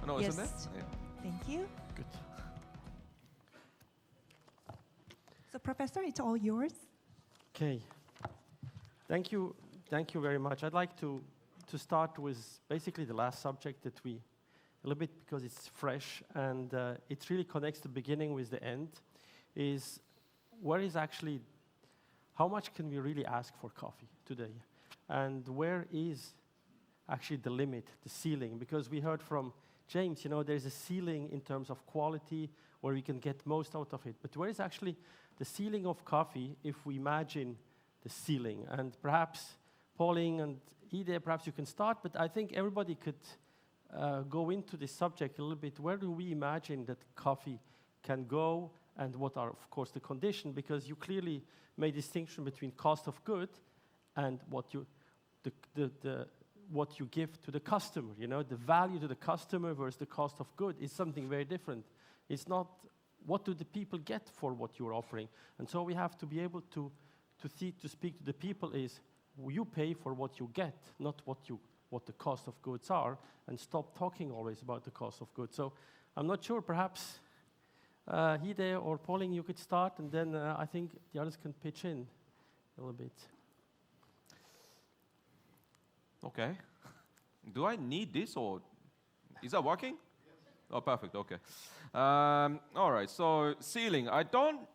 No, Yes. isn't it? Yeah. Thank you. Good. So Professor, it's all yours. Okay. Thank you very much. I'd like to start with basically the last subject that a little bit because it's fresh and it really connects the beginning with the end, is how much can we really ask for coffee today? And where is actually the limit, the ceiling? Because we heard from James, there's a ceiling in terms of quality where we can get most out of it. But where is actually the ceiling of coffee if we imagine the ceiling? And perhaps Pauline and Ide, perhaps you can start, but I think everybody could go into this subject a little bit. Where do we imagine that coffee can go and what are, of course, the conditions? Because you clearly made distinction between cost of good and what you give to the customer. The value to the customer versus the cost of good is something very different. It's not what do the people get for what you're offering. And so we have to be able to speak to the people is you pay for what you get, not what the cost of goods are, and stop talking always about the cost of goods. So I'm not sure, perhaps Hide or Pauline, you could start, and then I think the others can pitch in a little bit. Okay. Do I need this or is that working? Yes. Oh, perfect. Okay. All right. So ceiling. I don't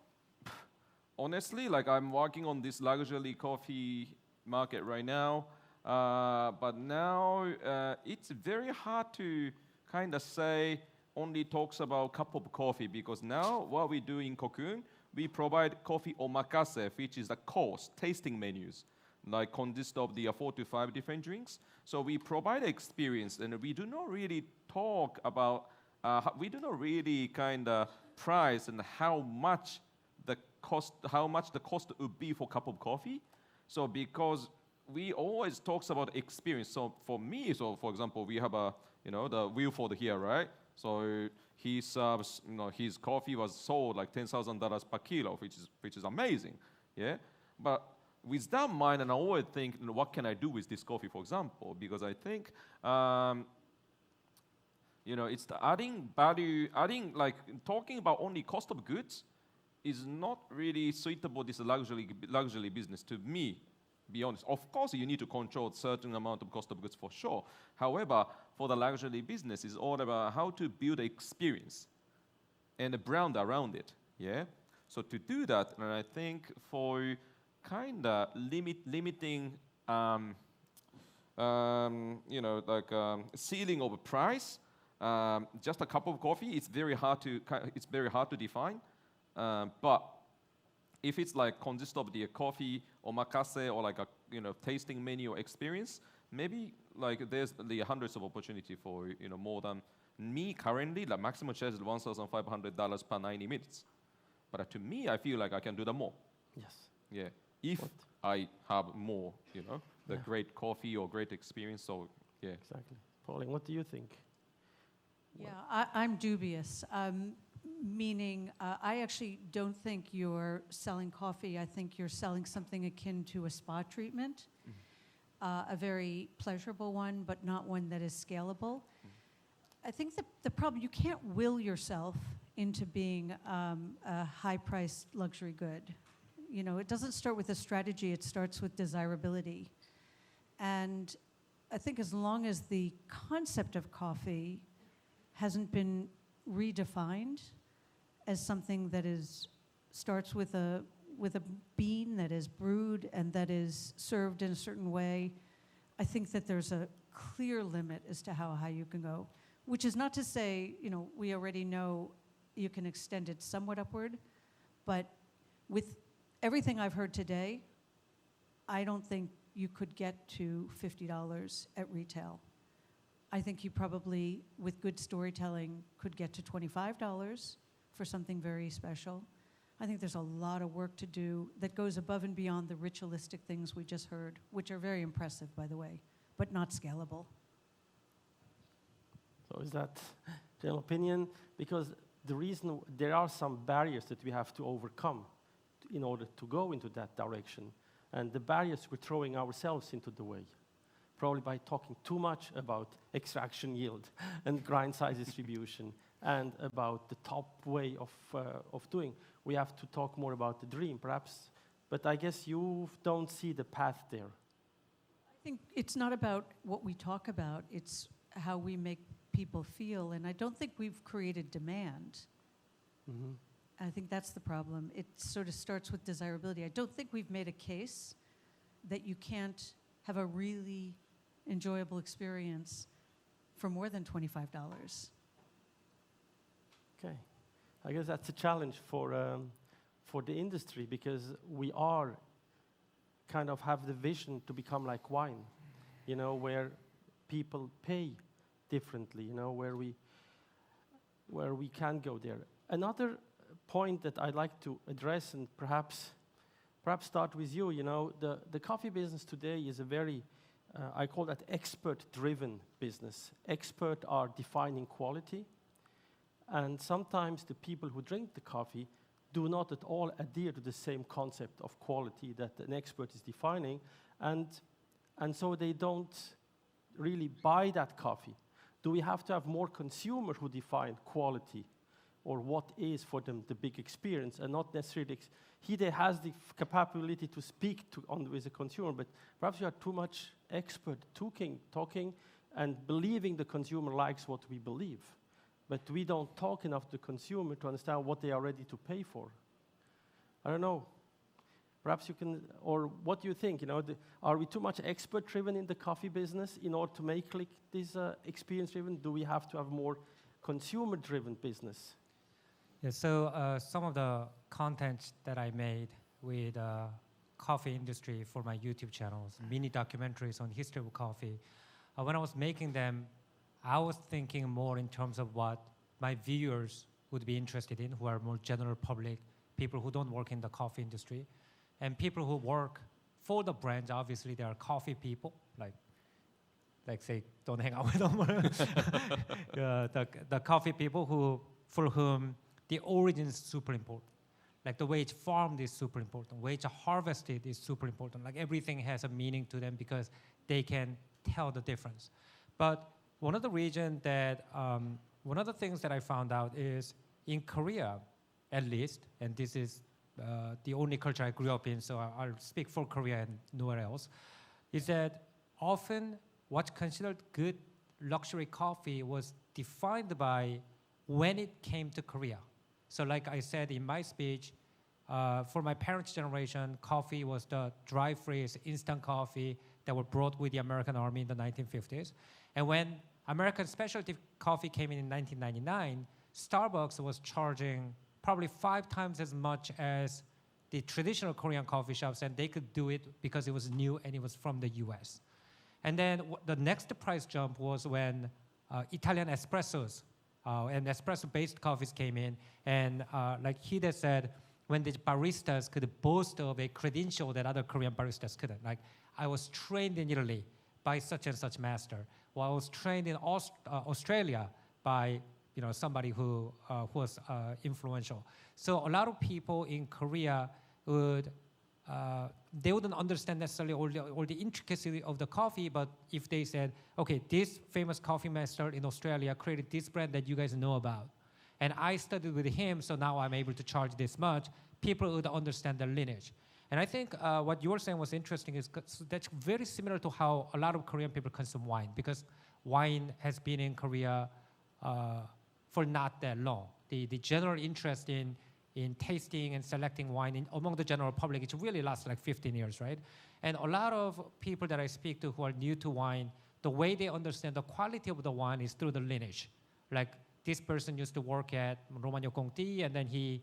honestly I'm working on this luxury coffee market right now, but now it's very hard to kind of say only talks about cup of coffee because now what we do in Cocoon, we provide coffee omakase, which is the course tasting menus. Consist of the 4 to 5 different drinks. So we provide experience, and we do not really talk about, we do not really kind of price and how much the cost would be for a cup of coffee. So because we always talks about experience. So for me, for example, we have the Wilford here, right? So he serves, his coffee was sold like $10,000 per kilo, which is amazing, yeah. But with that mind, and I always think, what can I do with this coffee, for example? Because I think, it's the adding value, talking about only cost of goods is not really suitable, this luxury business to me, be honest. Of course, you need to control a certain amount of cost of goods for sure. However, for the luxury business, it's all about how to build experience and a brand around it, yeah? So to do that, and I think for kind of limiting, ceiling of a price. Just a cup of coffee, it's very hard to define. But if it's consists of the coffee omakase or tasting menu experience, maybe there's the hundreds of opportunity for more than me currently. The maximum charge is $1,500 per 90 minutes. But to me, I feel like I can do that more. Yes. Yeah. If I have more, great coffee or great experience, so yeah. Exactly. Pauline, what do you think? Yeah, I'm dubious, meaning I actually don't think you're selling coffee. I think you're selling something akin to a spa treatment, a very pleasurable one, but not one that is scalable. I think the problem, you can't will yourself into being a high-priced luxury good. It doesn't start with a strategy, it starts with desirability. And I think as long as the concept of coffee hasn't been redefined as something that starts with a bean that is brewed and that is served in a certain way, I think that there's a clear limit as to how high you can go. Which is not to say, we already know you can extend it somewhat upward, but with everything I've heard today, I don't think you could get to $50 at retail. I think you probably, with good storytelling, could get to $25 for something very special. I think there's a lot of work to do that goes above and beyond the ritualistic things we just heard, which are very impressive, by the way, but not scalable. So is that general opinion? Because the reason there are some barriers that we have to overcome in order to go into that direction. And the barriers we're throwing ourselves into the way, probably by talking too much about extraction yield and grind size distribution and about the top way of doing. We have to talk more about the dream, perhaps. But I guess you don't see the path there. I think it's not about what we talk about, it's how we make people feel. And I don't think we've created demand. Mm-hmm. I think that's the problem. It sort of starts with desirability. I don't think we've made a case that you can't have a really enjoyable experience for more than $25. Okay. I guess that's a challenge for the industry, because we are kind of have the vision to become like wine, you know, where people pay differently, you know, where we can go there. Another point that I'd like to address, and perhaps start with you, you know, the coffee business today is a very, I call that expert-driven business. Experts are defining quality, and sometimes the people who drink the coffee do not at all adhere to the same concept of quality that an expert is defining, and so they don't really buy that coffee. Do we have to have more consumers who define quality, or what is for them the big experience, and not necessarily Hide has the capability to speak with the consumer, but perhaps you are too much expert talking and believing the consumer likes what we believe. But we don't talk enough to the consumer to understand what they are ready to pay for. I don't know. Perhaps you can, or what do you think? You know, are we too much expert-driven in the coffee business in order to make this experience-driven? Do we have to have more consumer-driven business? Yeah, so some of the content that I made with coffee industry for my YouTube channels, mini documentaries on history of coffee, when I was making them, I was thinking more in terms of what my viewers would be interested in, who are more general public, people who don't work in the coffee industry, and people who work for the brands. Obviously, there are coffee people, like say, don't hang out with them. The coffee people for whom the origin is super important. Like the way it's farmed is super important. The way it's harvested is super important. Like everything has a meaning to them because they can tell the difference. But one of the things that I found out is in Korea, at least, and this is the only culture I grew up in, so I'll speak for Korea and nowhere else, is that often what's considered good luxury coffee was defined by when it came to Korea. So like I said in my speech, for my parents' generation, coffee was the dry freeze instant coffee that were brought with the American Army in the 1950s. And when American specialty coffee came in 1999, Starbucks was charging probably 5 times as much as the traditional Korean coffee shops, and they could do it because it was new and it was from the US. And then the next price jump was when Italian espressos and espresso-based coffees came in, and like Hide said, when the baristas could boast of a credential that other Korean baristas couldn't. Like, I was trained in Italy by such and such master, or I was trained in Australia by somebody who was influential. So a lot of people in Korea they wouldn't understand necessarily all the intricacy of the coffee, but if they said, okay, this famous coffee master in Australia created this brand that you guys know about, and I studied with him, so now I'm able to charge this much, people would understand the lineage. And I think what you were saying was interesting, is that's very similar to how a lot of Korean people consume wine, because wine has been in Korea for not that long. The general interest in tasting and selecting wine among the general public, it really lasts like 15 years, right? And a lot of people that I speak to who are new to wine, the way they understand the quality of the wine is through the lineage. Like, this person used to work at Romagno Conti, and then he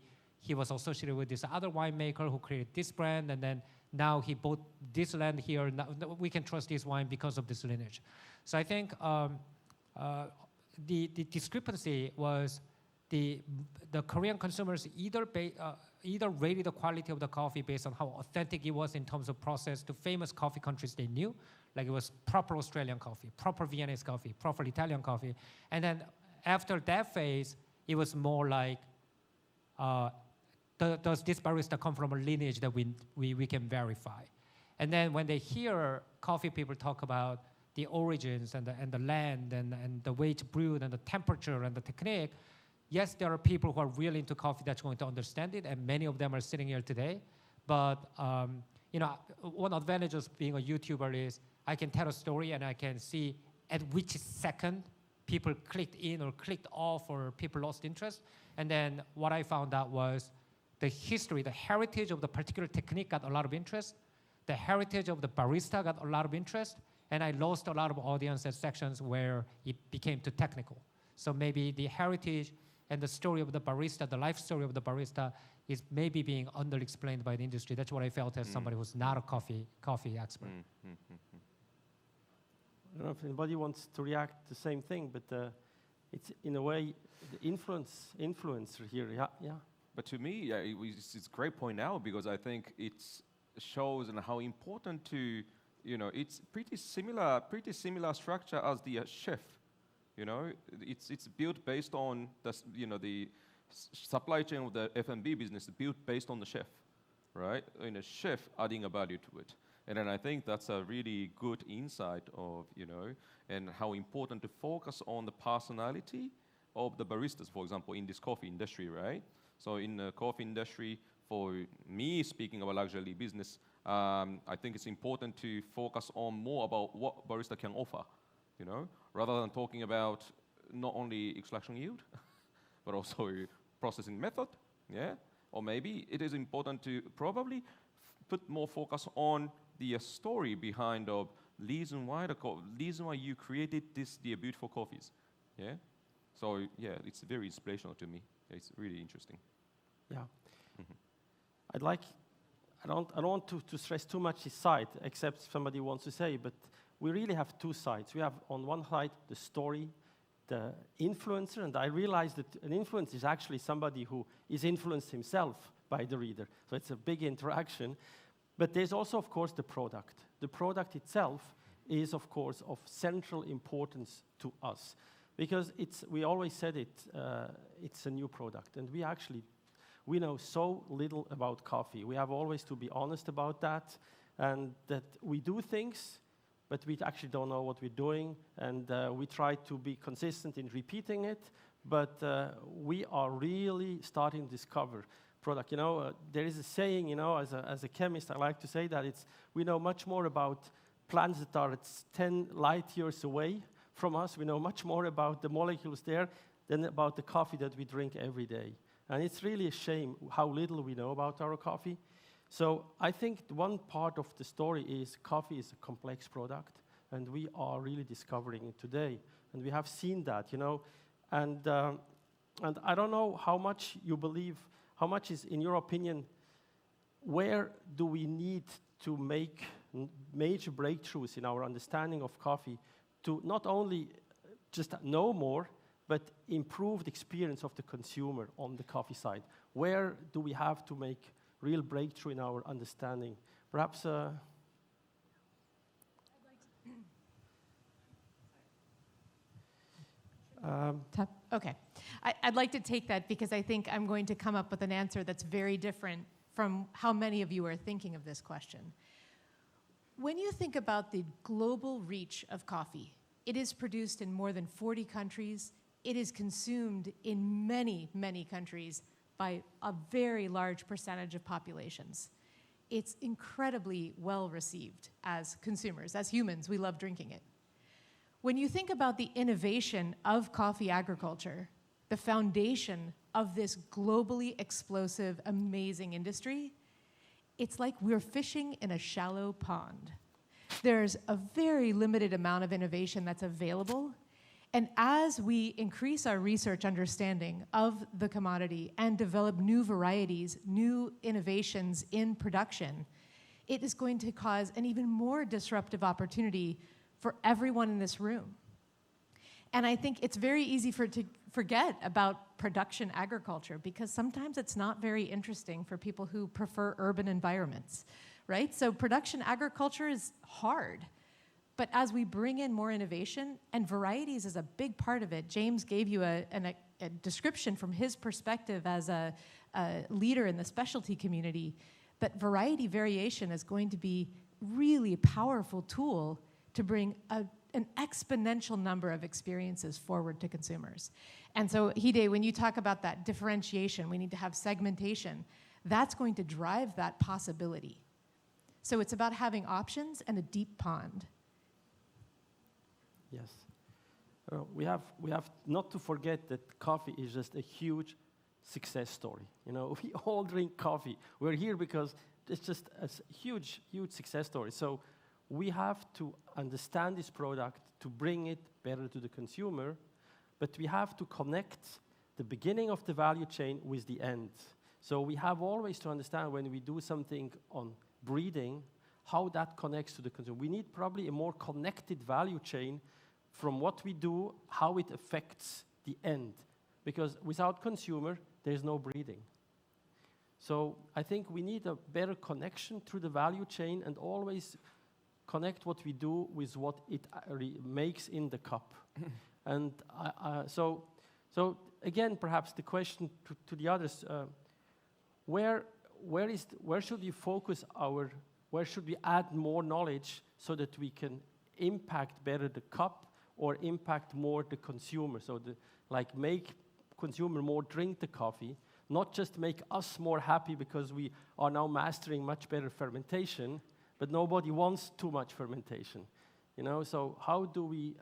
was associated with this other winemaker who created this brand, and then now he bought this land here. Now we can trust this wine because of this lineage. So I think the discrepancy was the Korean consumers either rated the quality of the coffee based on how authentic it was in terms of process to famous coffee countries they knew, like it was proper Australian coffee, proper Viennese coffee, proper Italian coffee. And then after that phase, it was more like, does this barista come from a lineage that we can verify? And then when they hear coffee people talk about the origins and the land and the way it's brewed and the temperature and the technique, yes, there are people who are really into coffee that's going to understand it, and many of them are sitting here today. But one advantage of being a YouTuber is I can tell a story and I can see at which second people clicked in or clicked off or people lost interest. And then what I found out was the history, the heritage of the particular technique got a lot of interest. The heritage of the barista got a lot of interest. And I lost a lot of audience at sections where it became too technical. So maybe the heritage and the story of the barista, the life story of the barista, is maybe being underexplained by the industry. That's what I felt as somebody who's not a coffee expert. I don't know if anybody wants to react the same thing, but it's in a way the influencer here. Yeah. But to me, it's a great point now, because I think it shows how important to, it's pretty similar structure as the chef. It's built based on the supply chain of the F&B business, built based on the chef, right? A chef adding a value to it. And then I think that's a really good insight of, and how important to focus on the personality of the baristas, for example, in this coffee industry, right? So in the coffee industry, for me, speaking of a luxury business, I think it's important to focus on more about what barista can offer, rather than talking about not only extraction yield, but also processing method, yeah? Or maybe it is important to probably put more focus on the story behind the reason why you created the beautiful coffees, yeah? So yeah, it's very inspirational to me. It's really interesting. Yeah. I don't want to stress too much this side, except somebody wants to say, but we really have two sides. We have on one side the story, the influencer, and I realized that an influencer is actually somebody who is influenced himself by the reader. So it's a big interaction. But there's also, of course, the product. The product itself is, of course, of central importance to us. Because we always said it's a new product. And we know so little about coffee. We have always to be honest about that. And that we do things, but we actually don't know what we're doing. And we try to be consistent in repeating it. But we are really starting to discover product. There is a saying, as a chemist, I like to say that we know much more about plants that are 10 light years away from us. We know much more about the molecules there than about the coffee that we drink every day. And it's really a shame how little we know about our coffee. So I think one part of the story is coffee is a complex product, and we are really discovering it today. And we have seen that, And I don't know how much you believe. How much is, in your opinion, where do we need to make major breakthroughs in our understanding of coffee to not only just know more, but improve the experience of the consumer on the coffee side? Where do we have to make real breakthrough in our understanding? Perhaps... Okay. I'd like to take that because I think I'm going to come up with an answer that's very different from how many of you are thinking of this question. When you think about the global reach of coffee, it is produced in more than 40 countries. It is consumed in many, many countries by a very large percentage of populations. It's incredibly well received as consumers. As humans, we love drinking it. When you think about the innovation of coffee agriculture, the foundation of this globally explosive, amazing industry, it's like we're fishing in a shallow pond. There's a very limited amount of innovation that's available, and as we increase our research understanding of the commodity and develop new varieties, new innovations in production, it is going to cause an even more disruptive opportunity for everyone in this room. And I think it's very easy to forget about production agriculture because sometimes it's not very interesting for people who prefer urban environments, right? So production agriculture is hard. But as we bring in more innovation, and varieties is a big part of it. James gave you a description from his perspective as a leader in the specialty community. But variety variation is going to be really a powerful tool to bring an exponential number of experiences forward to consumers. And so, Hide, when you talk about that differentiation, we need to have segmentation, that's going to drive that possibility. So it's about having options and a deep pond. Yes. We have not to forget that coffee is just a huge success story. You know, we all drink coffee. We're here because it's just a huge, huge success story. So we have to understand this product to bring it better to the consumer, but we have to connect the beginning of the value chain with the end. So we have always to understand when we do something on breeding, how that connects to the consumer. We need probably a more connected value chain from what we do, how it affects the end. Because without consumer, there's no breeding. So I think we need a better connection through the value chain and always connect what we do with what it makes in the cup. And so again, perhaps the question to the others, where should we focus where should we add more knowledge so that we can impact better the cup or impact more the consumer? So make consumer more drink the coffee, not just make us more happy because we are now mastering much better fermentation, but nobody wants too much fermentation. You know, so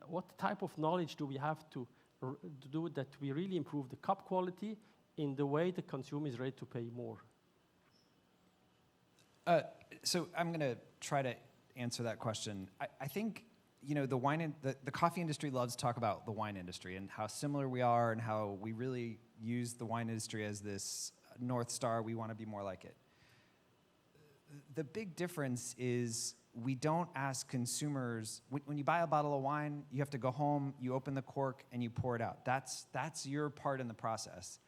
what type of knowledge do we have to do that we really improve the cup quality in the way the consumer is ready to pay more? So I'm going to try to answer that question. I think, you know, the coffee industry loves to talk about the wine industry and how similar we are and how we really use the wine industry as this North Star. We want to be more like it. The big difference is we don't ask consumers, when you buy a bottle of wine, you have to go home, you open the cork, and you pour it out. That's your part in the process.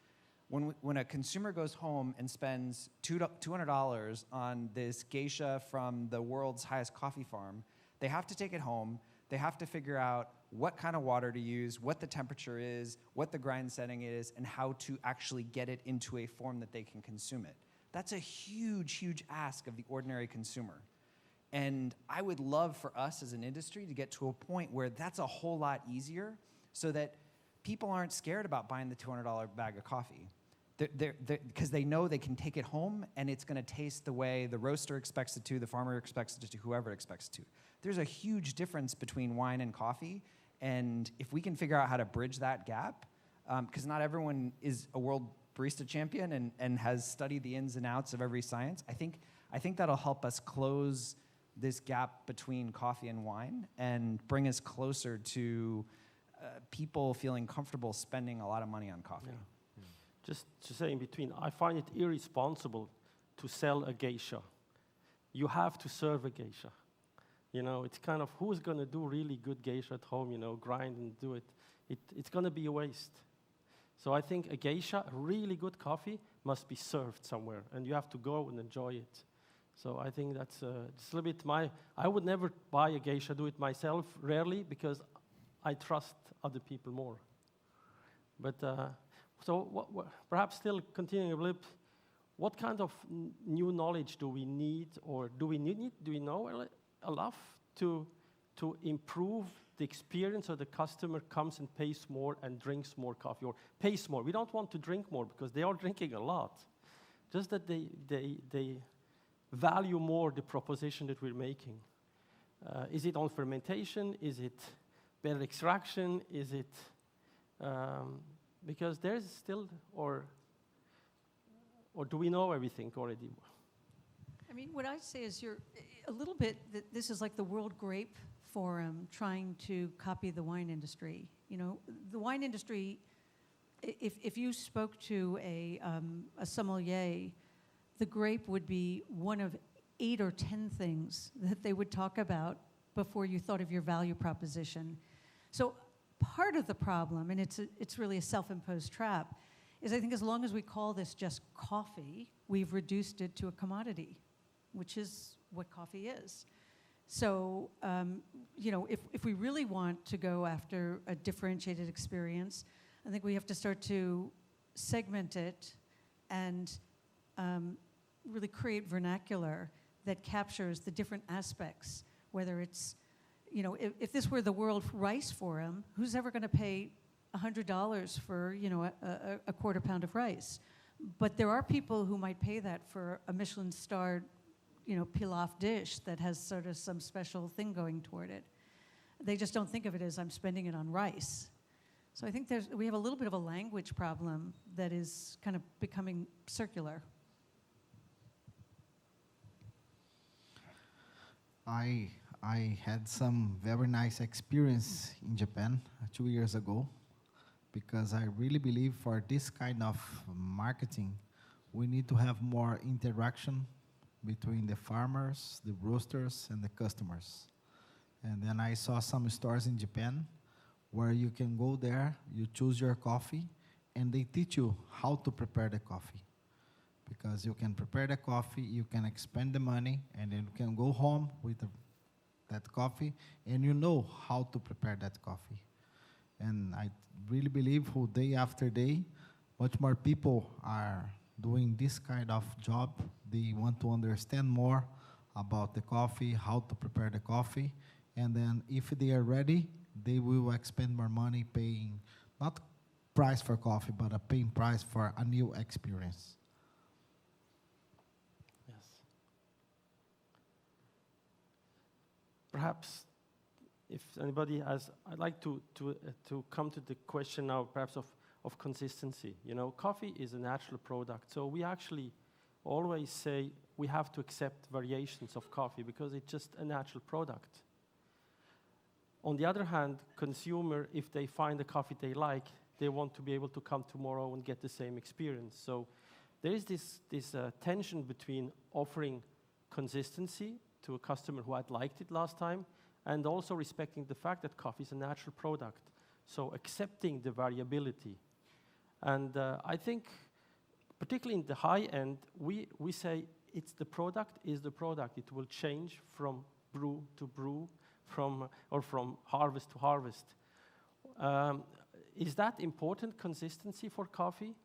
When a consumer goes home and spends $200 on this geisha from the world's highest coffee farm, they have to take it home. They have to figure out what kind of water to use, what the temperature is, what the grind setting is, and how to actually get it into a form that they can consume it. That's a huge, huge ask of the ordinary consumer. And I would love for us as an industry to get to a point where that's a whole lot easier so that people aren't scared about buying the $200 bag of coffee. Because they know they can take it home and it's going to taste the way the roaster expects it to, the farmer expects it to, whoever expects it to. There's a huge difference between wine and coffee, and if we can figure out how to bridge that gap, because not everyone is a world barista champion and has studied the ins and outs of every science, I think that'll help us close this gap between coffee and wine and bring us closer to people feeling comfortable spending a lot of money on coffee. Yeah. Just to say in between, I find it irresponsible to sell a geisha. You have to serve a geisha. You know, it's kind of, who's going to do really good geisha at home, you know, grind and do it? It's going to be a waste. So I think a geisha, really good coffee, must be served somewhere, and you have to go and enjoy it. So I think that's just a little bit I would never buy a geisha, do it myself, rarely, because I trust other people more. But so perhaps still continuing a little, what kind of new knowledge do we need, or do we know enough to improve the experience so the customer comes and pays more and drinks more coffee, or pays more? We don't want to drink more because they are drinking a lot. Just that they value more the proposition that we're making. Is it on fermentation? Is it better extraction? Is it because there's still, or do we know everything already? I mean, what I'd say is you're a little bit, this is like the World Grape Forum trying to copy the wine industry. You know, the wine industry, if you spoke to a sommelier, the grape would be one of 8 or 10 things that they would talk about before you thought of your value proposition. So part of the problem, and it's really a self-imposed trap, is I think as long as we call this just coffee, we've reduced it to a commodity, which is what coffee is. So, if we really want to go after a differentiated experience, I think we have to start to segment it and really create vernacular that captures the different aspects, whether it's, if this were the World Rice Forum, who's ever going to pay $100 for, a quarter pound of rice? But there are people who might pay that for a Michelin-starred, pilaf dish that has sort of some special thing going toward it. They just don't think of it as I'm spending it on rice. So I think we have a little bit of a language problem that is kind of becoming circular. I had some very nice experience in Japan 2 years ago, because I really believe for this kind of marketing, we need to have more interaction between the farmers, the roasters, and the customers. And then I saw some stores in Japan where you can go there, you choose your coffee, and they teach you how to prepare the coffee. Because you can prepare the coffee, you can expend the money, and then you can go home with that coffee, and you know how to prepare that coffee. And I really believe who day after day, much more people are doing this kind of job. They want to understand more about the coffee, how to prepare the coffee, and then if they are ready, they will expend more money paying, not price for coffee, but a paying price for a new experience. Yes. Perhaps, if anybody has, I'd like to come to the question now, perhaps of consistency. Coffee is a natural product, so we actually always say we have to accept variations of coffee because it's just a natural product. On the other hand, consumer, if they find a coffee they like, they want to be able to come tomorrow and get the same experience. So there is this tension between offering consistency to a customer who had liked it last time, and also respecting the fact that coffee is a natural product. So accepting the variability. And I think, particularly in the high end, we say it's the product is the product. It will change from brew to brew, from harvest to harvest. Is that important, consistency for coffee,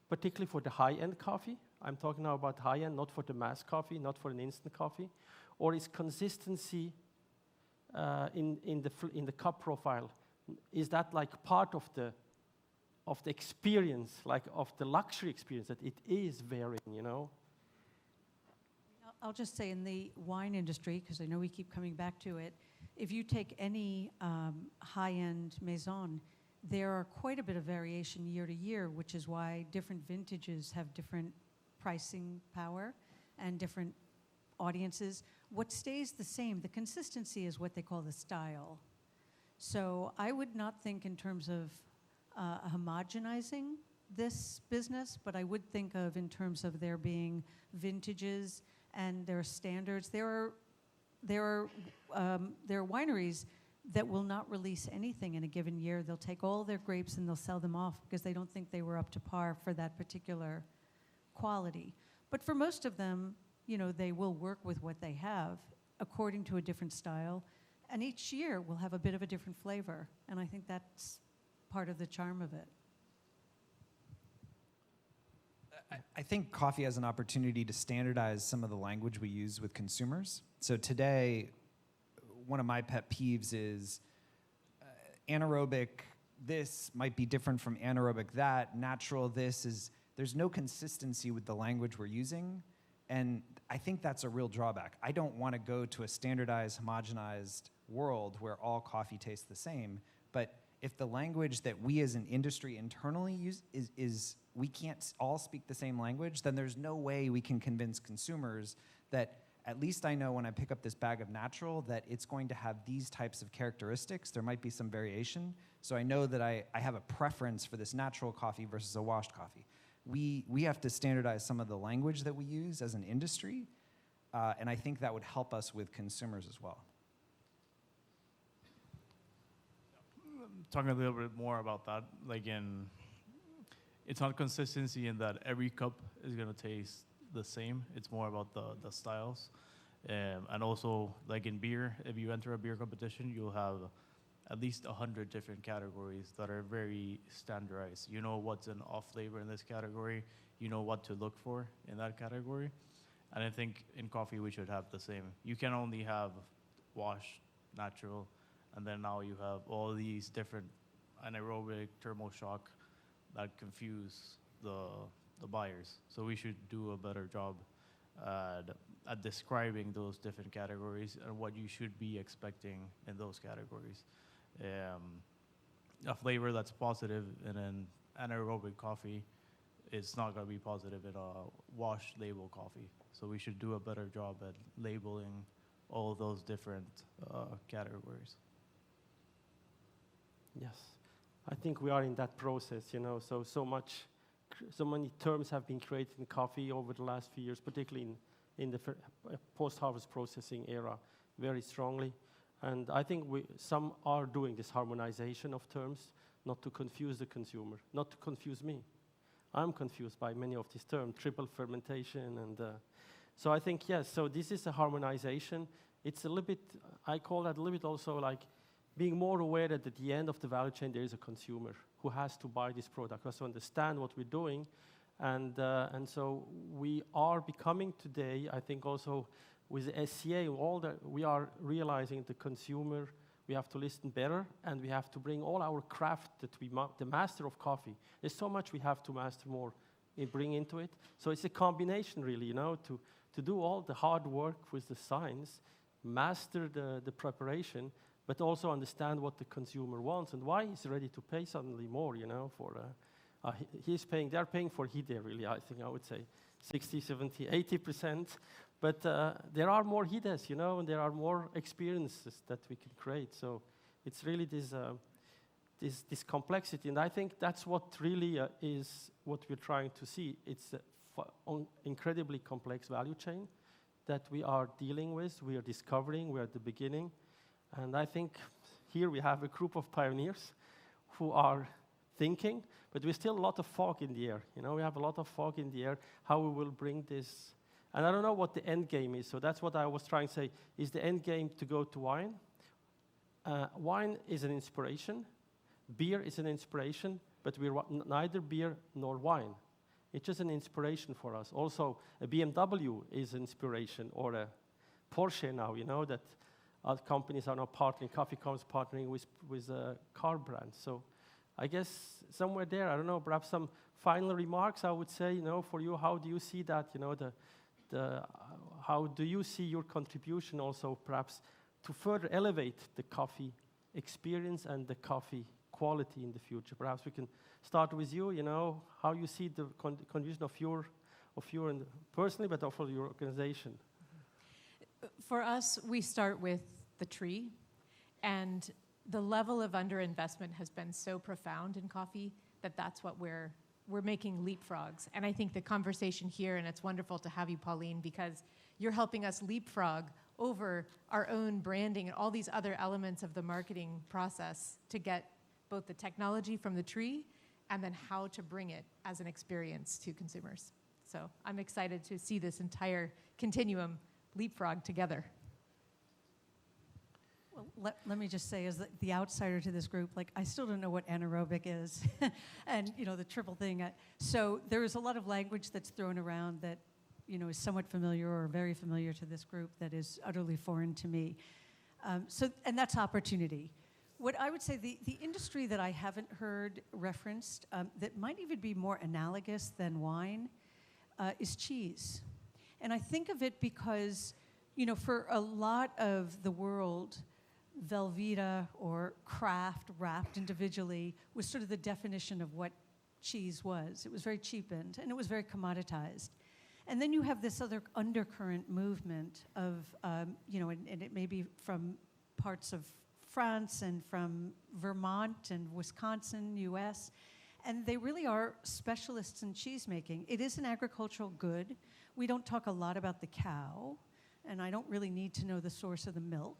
particularly for the high-end coffee? I'm talking now about high-end, not for the mass coffee, not for an instant coffee. Or is consistency in the cup profile, is that like part of the experience, like of the luxury experience, that it is varying, I'll just say in the wine industry, because I know we keep coming back to it, if you take any high-end maison, there are quite a bit of variation year to year, which is why different vintages have different pricing power and different audiences. What stays the same, the consistency, is what they call the style. So I would not think in terms of homogenizing this business, but I would think of in terms of there being vintages and there are standards. There are wineries that will not release anything in a given year. They'll take all their grapes and they'll sell them off because they don't think they were up to par for that particular quality. But for most of them, they will work with what they have according to a different style, and each year will have a bit of a different flavor, and I think that's part of the charm of it. I think coffee has an opportunity to standardize some of the language we use with consumers. So today, one of my pet peeves is anaerobic this might be different from anaerobic that, natural this is, there's no consistency with the language we're using, and I think that's a real drawback. I don't want to go to a standardized, homogenized world where all coffee tastes the same, but if the language that we as an industry internally use is we can't all speak the same language, then there's no way we can convince consumers that at least I know when I pick up this bag of natural that it's going to have these types of characteristics. There might be some variation. So I know that I have a preference for this natural coffee versus a washed coffee. We have to standardize some of the language that we use as an industry, and I think that would help us with consumers as well. Talking a little bit more about that, it's not consistency in that every cup is going to taste the same. It's more about the styles. And also, like in beer, if you enter a beer competition, you'll have at least 100 different categories that are very standardized. You know what's an off flavor in this category. You know what to look for in that category. And I think in coffee we should have the same. You can only have wash, natural, and then now you have all these different anaerobic, thermal shock that confuse the buyers. So we should do a better job at describing those different categories and what you should be expecting in those categories. A flavor that's positive in an anaerobic coffee is not going to be positive in a wash label coffee. So we should do a better job at labeling all those different categories. Yes, I think we are in that process, you know, so many terms have been created in coffee over the last few years, particularly in the post-harvest processing era, very strongly. And I think some are doing this harmonization of terms, not to confuse the consumer, not to confuse me. I'm confused by many of these terms, triple fermentation, and so I think, yes, so this is a harmonization. It's a little bit, I call that a little bit also like being more aware that at the end of the value chain, there is a consumer who has to buy this product, has to understand what we're doing. And so we are becoming today, I think also with the SCA, we are realizing the consumer, we have to listen better, and we have to bring all our craft that the master of coffee. There's so much we have to master more, bring into it. So it's a combination really, you know, to do all the hard work with the science, master the preparation, but also understand what the consumer wants and why he's ready to pay suddenly more, you know, for they're paying for Hide really, I think I would say 60, 70, 80%. But there are more Hides, you know, and there are more experiences that we can create. So it's really this complexity. And I think that's what really is what we're trying to see. It's an incredibly complex value chain that we are dealing with, we are discovering, we're at the beginning. And I think here we have a group of pioneers who are thinking, but there's still a lot of fog in the air. You know, we have a lot of fog in the air, how we will bring this. And I don't know what the end game is, so that's what I was trying to say. Is the end game to go to wine? Wine is an inspiration. Beer is an inspiration, but we're neither beer nor wine. It's just an inspiration for us. Also, a BMW is inspiration, or a Porsche now, you know, that other companies are now partnering, coffee companies partnering with car brands. So I guess somewhere there, I don't know, perhaps some final remarks I would say, you know, for you, how do you see that, you know, how do you see your contribution also perhaps to further elevate the coffee experience and the coffee quality in the future? Perhaps we can start with you, you know, how you see the contribution of your and personally, but also your organization. For us, we start with the tree, and the level of underinvestment has been so profound in coffee that's what we're making leapfrogs. And I think the conversation here, and it's wonderful to have you, Pauline, because you're helping us leapfrog over our own branding and all these other elements of the marketing process to get both the technology from the tree and then how to bring it as an experience to consumers. So I'm excited to see this entire continuum leapfrog together. Well, let me just say, as the outsider to this group, like I still don't know what anaerobic is, and you know the triple thing. So there is a lot of language that's thrown around that, you know, is somewhat familiar or very familiar to this group that is utterly foreign to me. And that's opportunity. What I would say, the industry that I haven't heard referenced that might even be more analogous than wine is cheese. And I think of it because, you know, for a lot of the world, Velveeta or craft wrapped individually was sort of the definition of what cheese was. It was very cheapened and it was very commoditized. And then you have this other undercurrent movement of, you know, and it may be from parts of France and from Vermont and Wisconsin, US, and they really are specialists in cheese making. It is an agricultural good. We don't talk a lot about the cow, and I don't really need to know the source of the milk.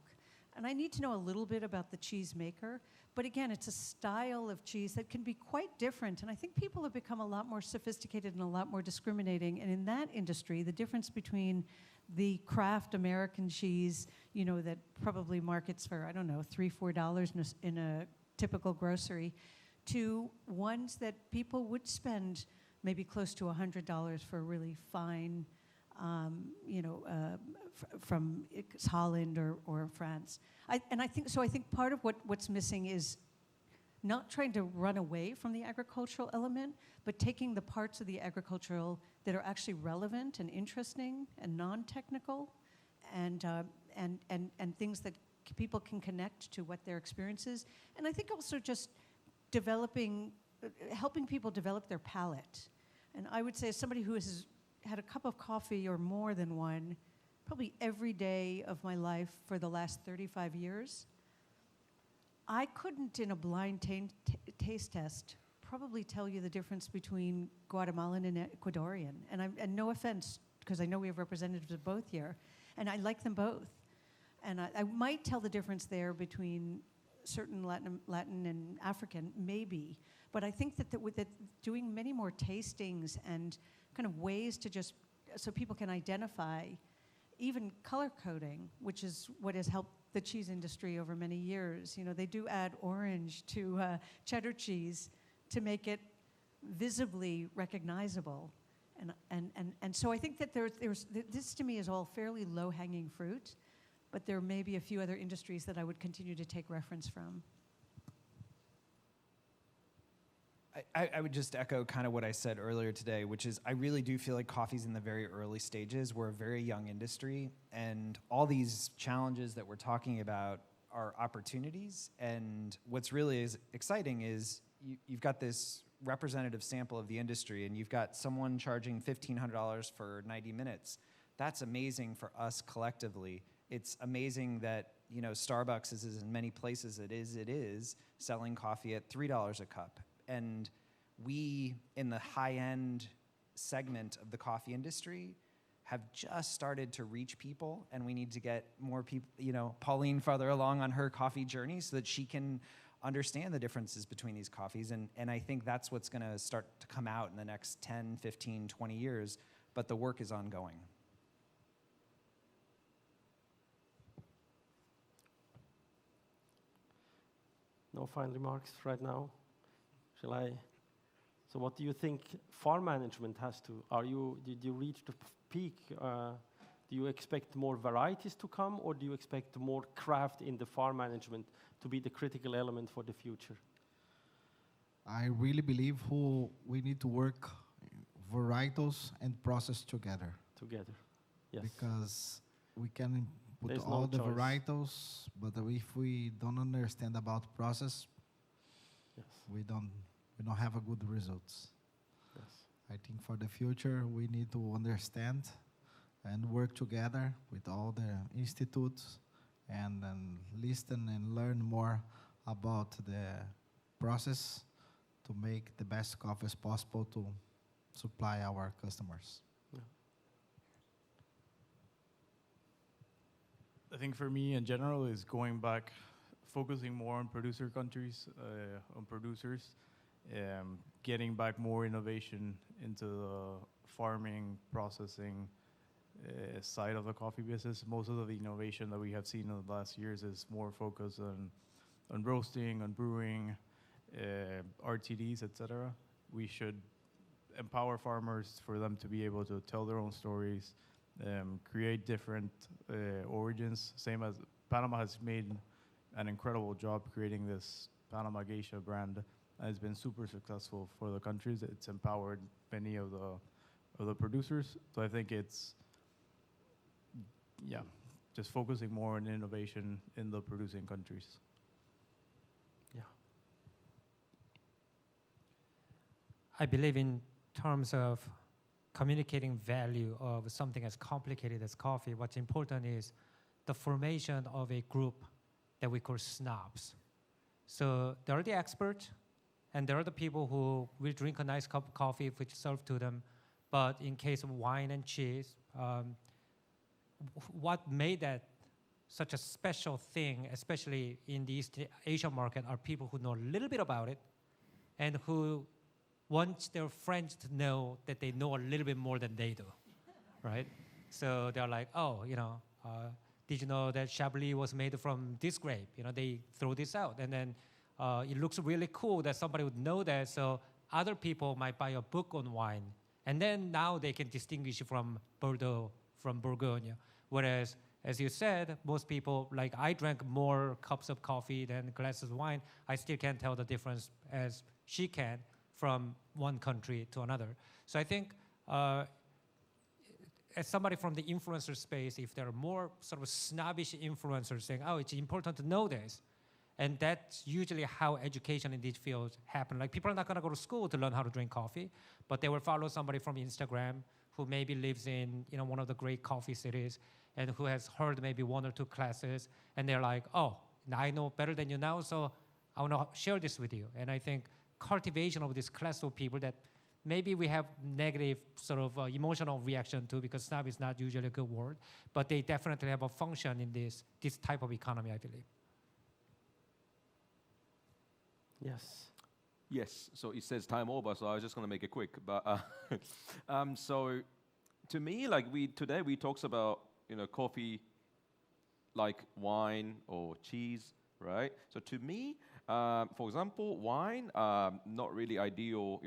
And I need to know a little bit about the cheese maker. But again, it's a style of cheese that can be quite different. And I think people have become a lot more sophisticated and a lot more discriminating. And in that industry, the difference between the craft American cheese, that probably markets for, I don't know, $3, $4 in a typical grocery, to ones that people would spend maybe close to $100 for a really fine, from Holland or France. I think part of what's missing is not trying to run away from the agricultural element, but taking the parts of the agricultural that are actually relevant and interesting and non-technical, and things that people can connect to what their experience is. And I think also just helping people develop their palate. And I would say, as somebody who has had a cup of coffee or more than one, probably every day of my life for the last 35 years, I couldn't, in a blind taste test, probably tell you the difference between Guatemalan and Ecuadorian. And no offense, because I know we have representatives of both here, and I like them both. And I might tell the difference there between certain Latin and African, maybe. But I think that doing many more tastings and kind of ways to just, so people can identify, even color coding, which is what has helped the cheese industry over many years. They do add orange to cheddar cheese to make it visibly recognizable. And so I think that this to me is all fairly low-hanging fruit, but there may be a few other industries that I would continue to take reference from. I would just echo kind of what I said earlier today, which is I really do feel like coffee's in the very early stages. We're a very young industry, and all these challenges that we're talking about are opportunities. And what's really exciting is you've got this representative sample of the industry, and you've got someone charging $1,500 for 90 minutes. That's amazing for us collectively. It's amazing that Starbucks is in many places it is selling coffee at $3 a cup. And we, in the high-end segment of the coffee industry, have just started to reach people, and we need to get more people, Pauline farther along on her coffee journey so that she can understand the differences between these coffees. And I think that's what's going to start to come out in the next 10, 15, 20 years, but the work is ongoing. No final remarks right now? Shall I? So what do you think farm management has to, did you reach the peak? Do you expect more varieties to come, or do you expect more craft in the farm management to be the critical element for the future? I really believe we need to work varietals and process together. Together, yes. Because we can put There's all no the choice. varietals, but if we don't understand about process, Yes. we don't have a good results. Yes. I think for the future we need to understand and work together with all the institutes and then listen and learn more about the process to make the best coffees possible to supply our customers. Yeah. I think for me in general is going back, focusing more on producer countries, on producers, getting back more innovation into the farming, processing side of the coffee business. Most of the innovation that we have seen in the last years is more focused on roasting, on brewing, RTDs, etc. We should empower farmers for them to be able to tell their own stories, create different origins. Same as Panama has made an incredible job creating this Panama Geisha brand. It's been super successful for the countries. It's empowered many of the producers. So I think it's, just focusing more on innovation in the producing countries. Yeah. I believe in terms of communicating value of something as complicated as coffee, what's important is the formation of a group that we call snobs. So there are the experts, and there are the people who will drink a nice cup of coffee if it's served to them. But in case of wine and cheese, what made that such a special thing, especially in the East Asia market, are people who know a little bit about it and who want their friends to know that they know a little bit more than they do, right? So they're like, oh, did you know that Chablis was made from this grape? They throw this out. And then it looks really cool that somebody would know that. So other people might buy a book on wine. And then now they can distinguish from Bordeaux, from Bourgogne. Whereas, as you said, most people, like I drank more cups of coffee than glasses of wine. I still can't tell the difference as she can from one country to another. So I think as somebody from the influencer space, if there are more sort of snobbish influencers saying, oh, it's important to know this, and that's usually how education in these fields happen. Like people are not gonna go to school to learn how to drink coffee, but they will follow somebody from Instagram who maybe lives in one of the great coffee cities and who has heard maybe one or two classes, and they're like, oh, now I know better than you now, so I want to share this with you. And I think cultivation of this class of people that maybe we have negative sort of emotional reaction to, because snob is not usually a good word, but they definitely have a function in this type of economy, I believe. Yes. Yes, so it says time over, so I was just going to make it quick. But so to me, like today we talks about coffee like wine or cheese, right? So to me, for example, wine not really ideal,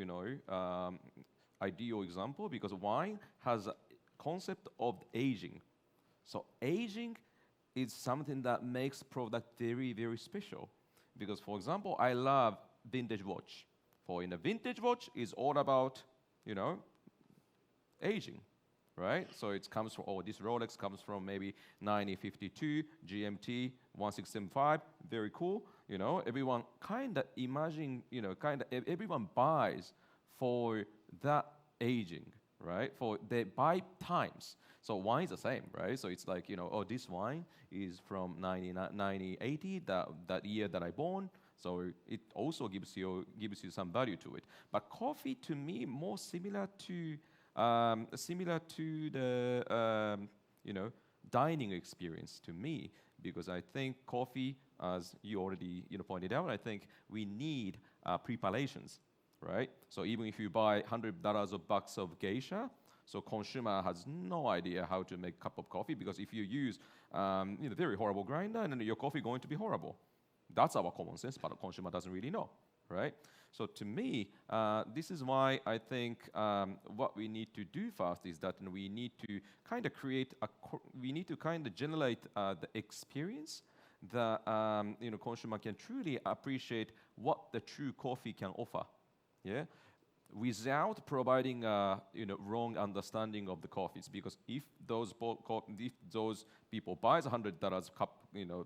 ideal example, because wine has a concept of aging. So aging is something that makes product very, very special. Because, for example, I love vintage watch. In a vintage watch is all about, aging, right? So it comes from, this Rolex comes from maybe 1952, GMT 1675, very cool. Everyone kind of imagine, everyone buys for that aging, right? They buy times. So wine is the same, right? So it's like, this wine is from 1980, that year that I born. So it also gives you some value to it. But coffee, to me, more similar to the dining experience to me, because I think coffee, as you already pointed out, I think we need preparations, right? So even if you buy $100 of bucks of geisha, so consumer has no idea how to make a cup of coffee, because if you use very horrible grinder, and then your coffee going to be horrible. That's our common sense, but the consumer doesn't really know, right? So to me, this is why I think what we need to do first is that we need to kind of generate the experience that consumer can truly appreciate what the true coffee can offer, yeah, without providing wrong understanding of the coffees. Because if those people buys $100 cup,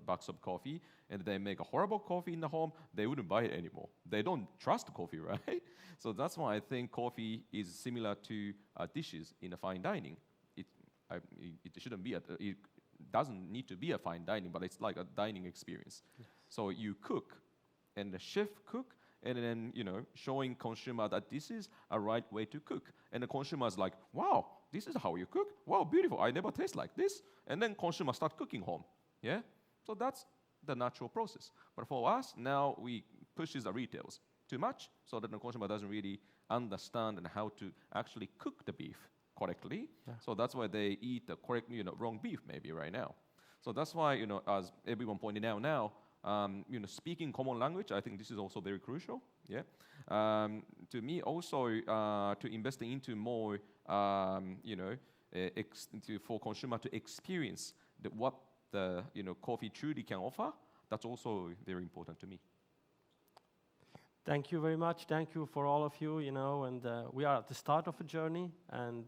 bucks of coffee, and they make a horrible coffee in the home, they wouldn't buy it anymore. They don't trust coffee, right? So that's why I think coffee is similar to dishes in a fine dining. It shouldn't be it doesn't need to be a fine dining, but it's like a dining experience. Yes. So you cook, and the chef cook, and then showing consumer that this is a right way to cook, and the consumer is like, wow, this is how you cook. Wow, beautiful. I never taste like this. And then consumer start cooking home. Yeah, so that's the natural process. But for us now, we pushes the retails too much, so that the consumer doesn't really understand and how to actually cook the beef correctly. Yeah. So that's why they eat the correct, wrong beef maybe right now. So that's why, as everyone pointed out now, speaking common language, I think this is also very crucial. Yeah. To me, also to invest into more, for consumer to experience what the coffee truly can offer. That's also very important to me. Thank you very much. Thank you for all of you. And we are at the start of a journey, and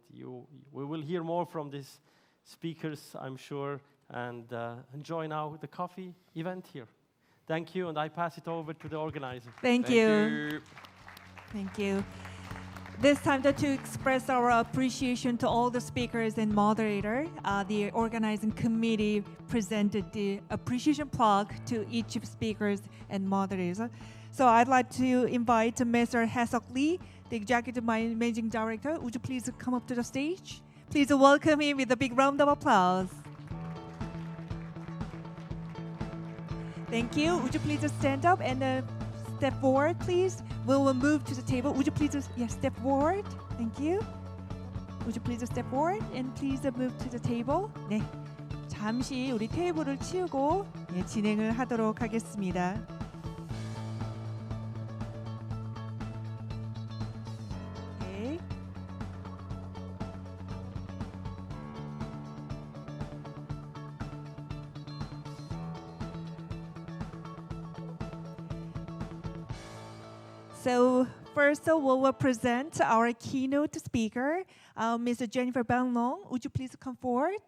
we will hear more from these speakers, I'm sure. And enjoy now the coffee event here. Thank you, and I pass it over to the organizer. Thank you. Thank you. This time to express our appreciation to all the speakers and moderator, the organizing committee presented the appreciation plaque to each of speakers and moderators. So I'd like to invite Mr. Haesuk Lee, the Executive Managing Director. Would you please come up to the stage? Please welcome him with a big round of applause. Thank you. Would you please stand up and step forward, please? We will move to the table. Would you please step forward? Thank you. would you please step forward and please move to the table? 네, 잠시 우리 테이블을 치우고 예, 진행을 하도록 하겠습니다. 네. So first, we will present our keynote speaker, Ms. Jennifer Banlong. Would you please come forward?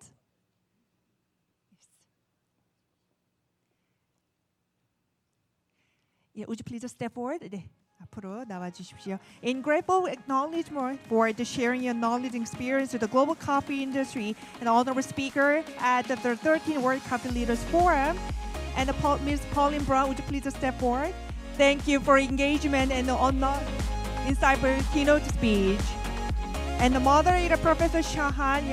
Yeah, would you please step forward? 네, 앞으로 나와 주십시오. In grateful acknowledgement for the sharing your knowledge and experience of the global coffee industry, an honorable speaker at the 13th World Coffee Leaders Forum, and Ms. Pauline Brown, would you please step forward? Thank you for engagement and honor in cyber keynote speech. And the moderator, Professor Shahan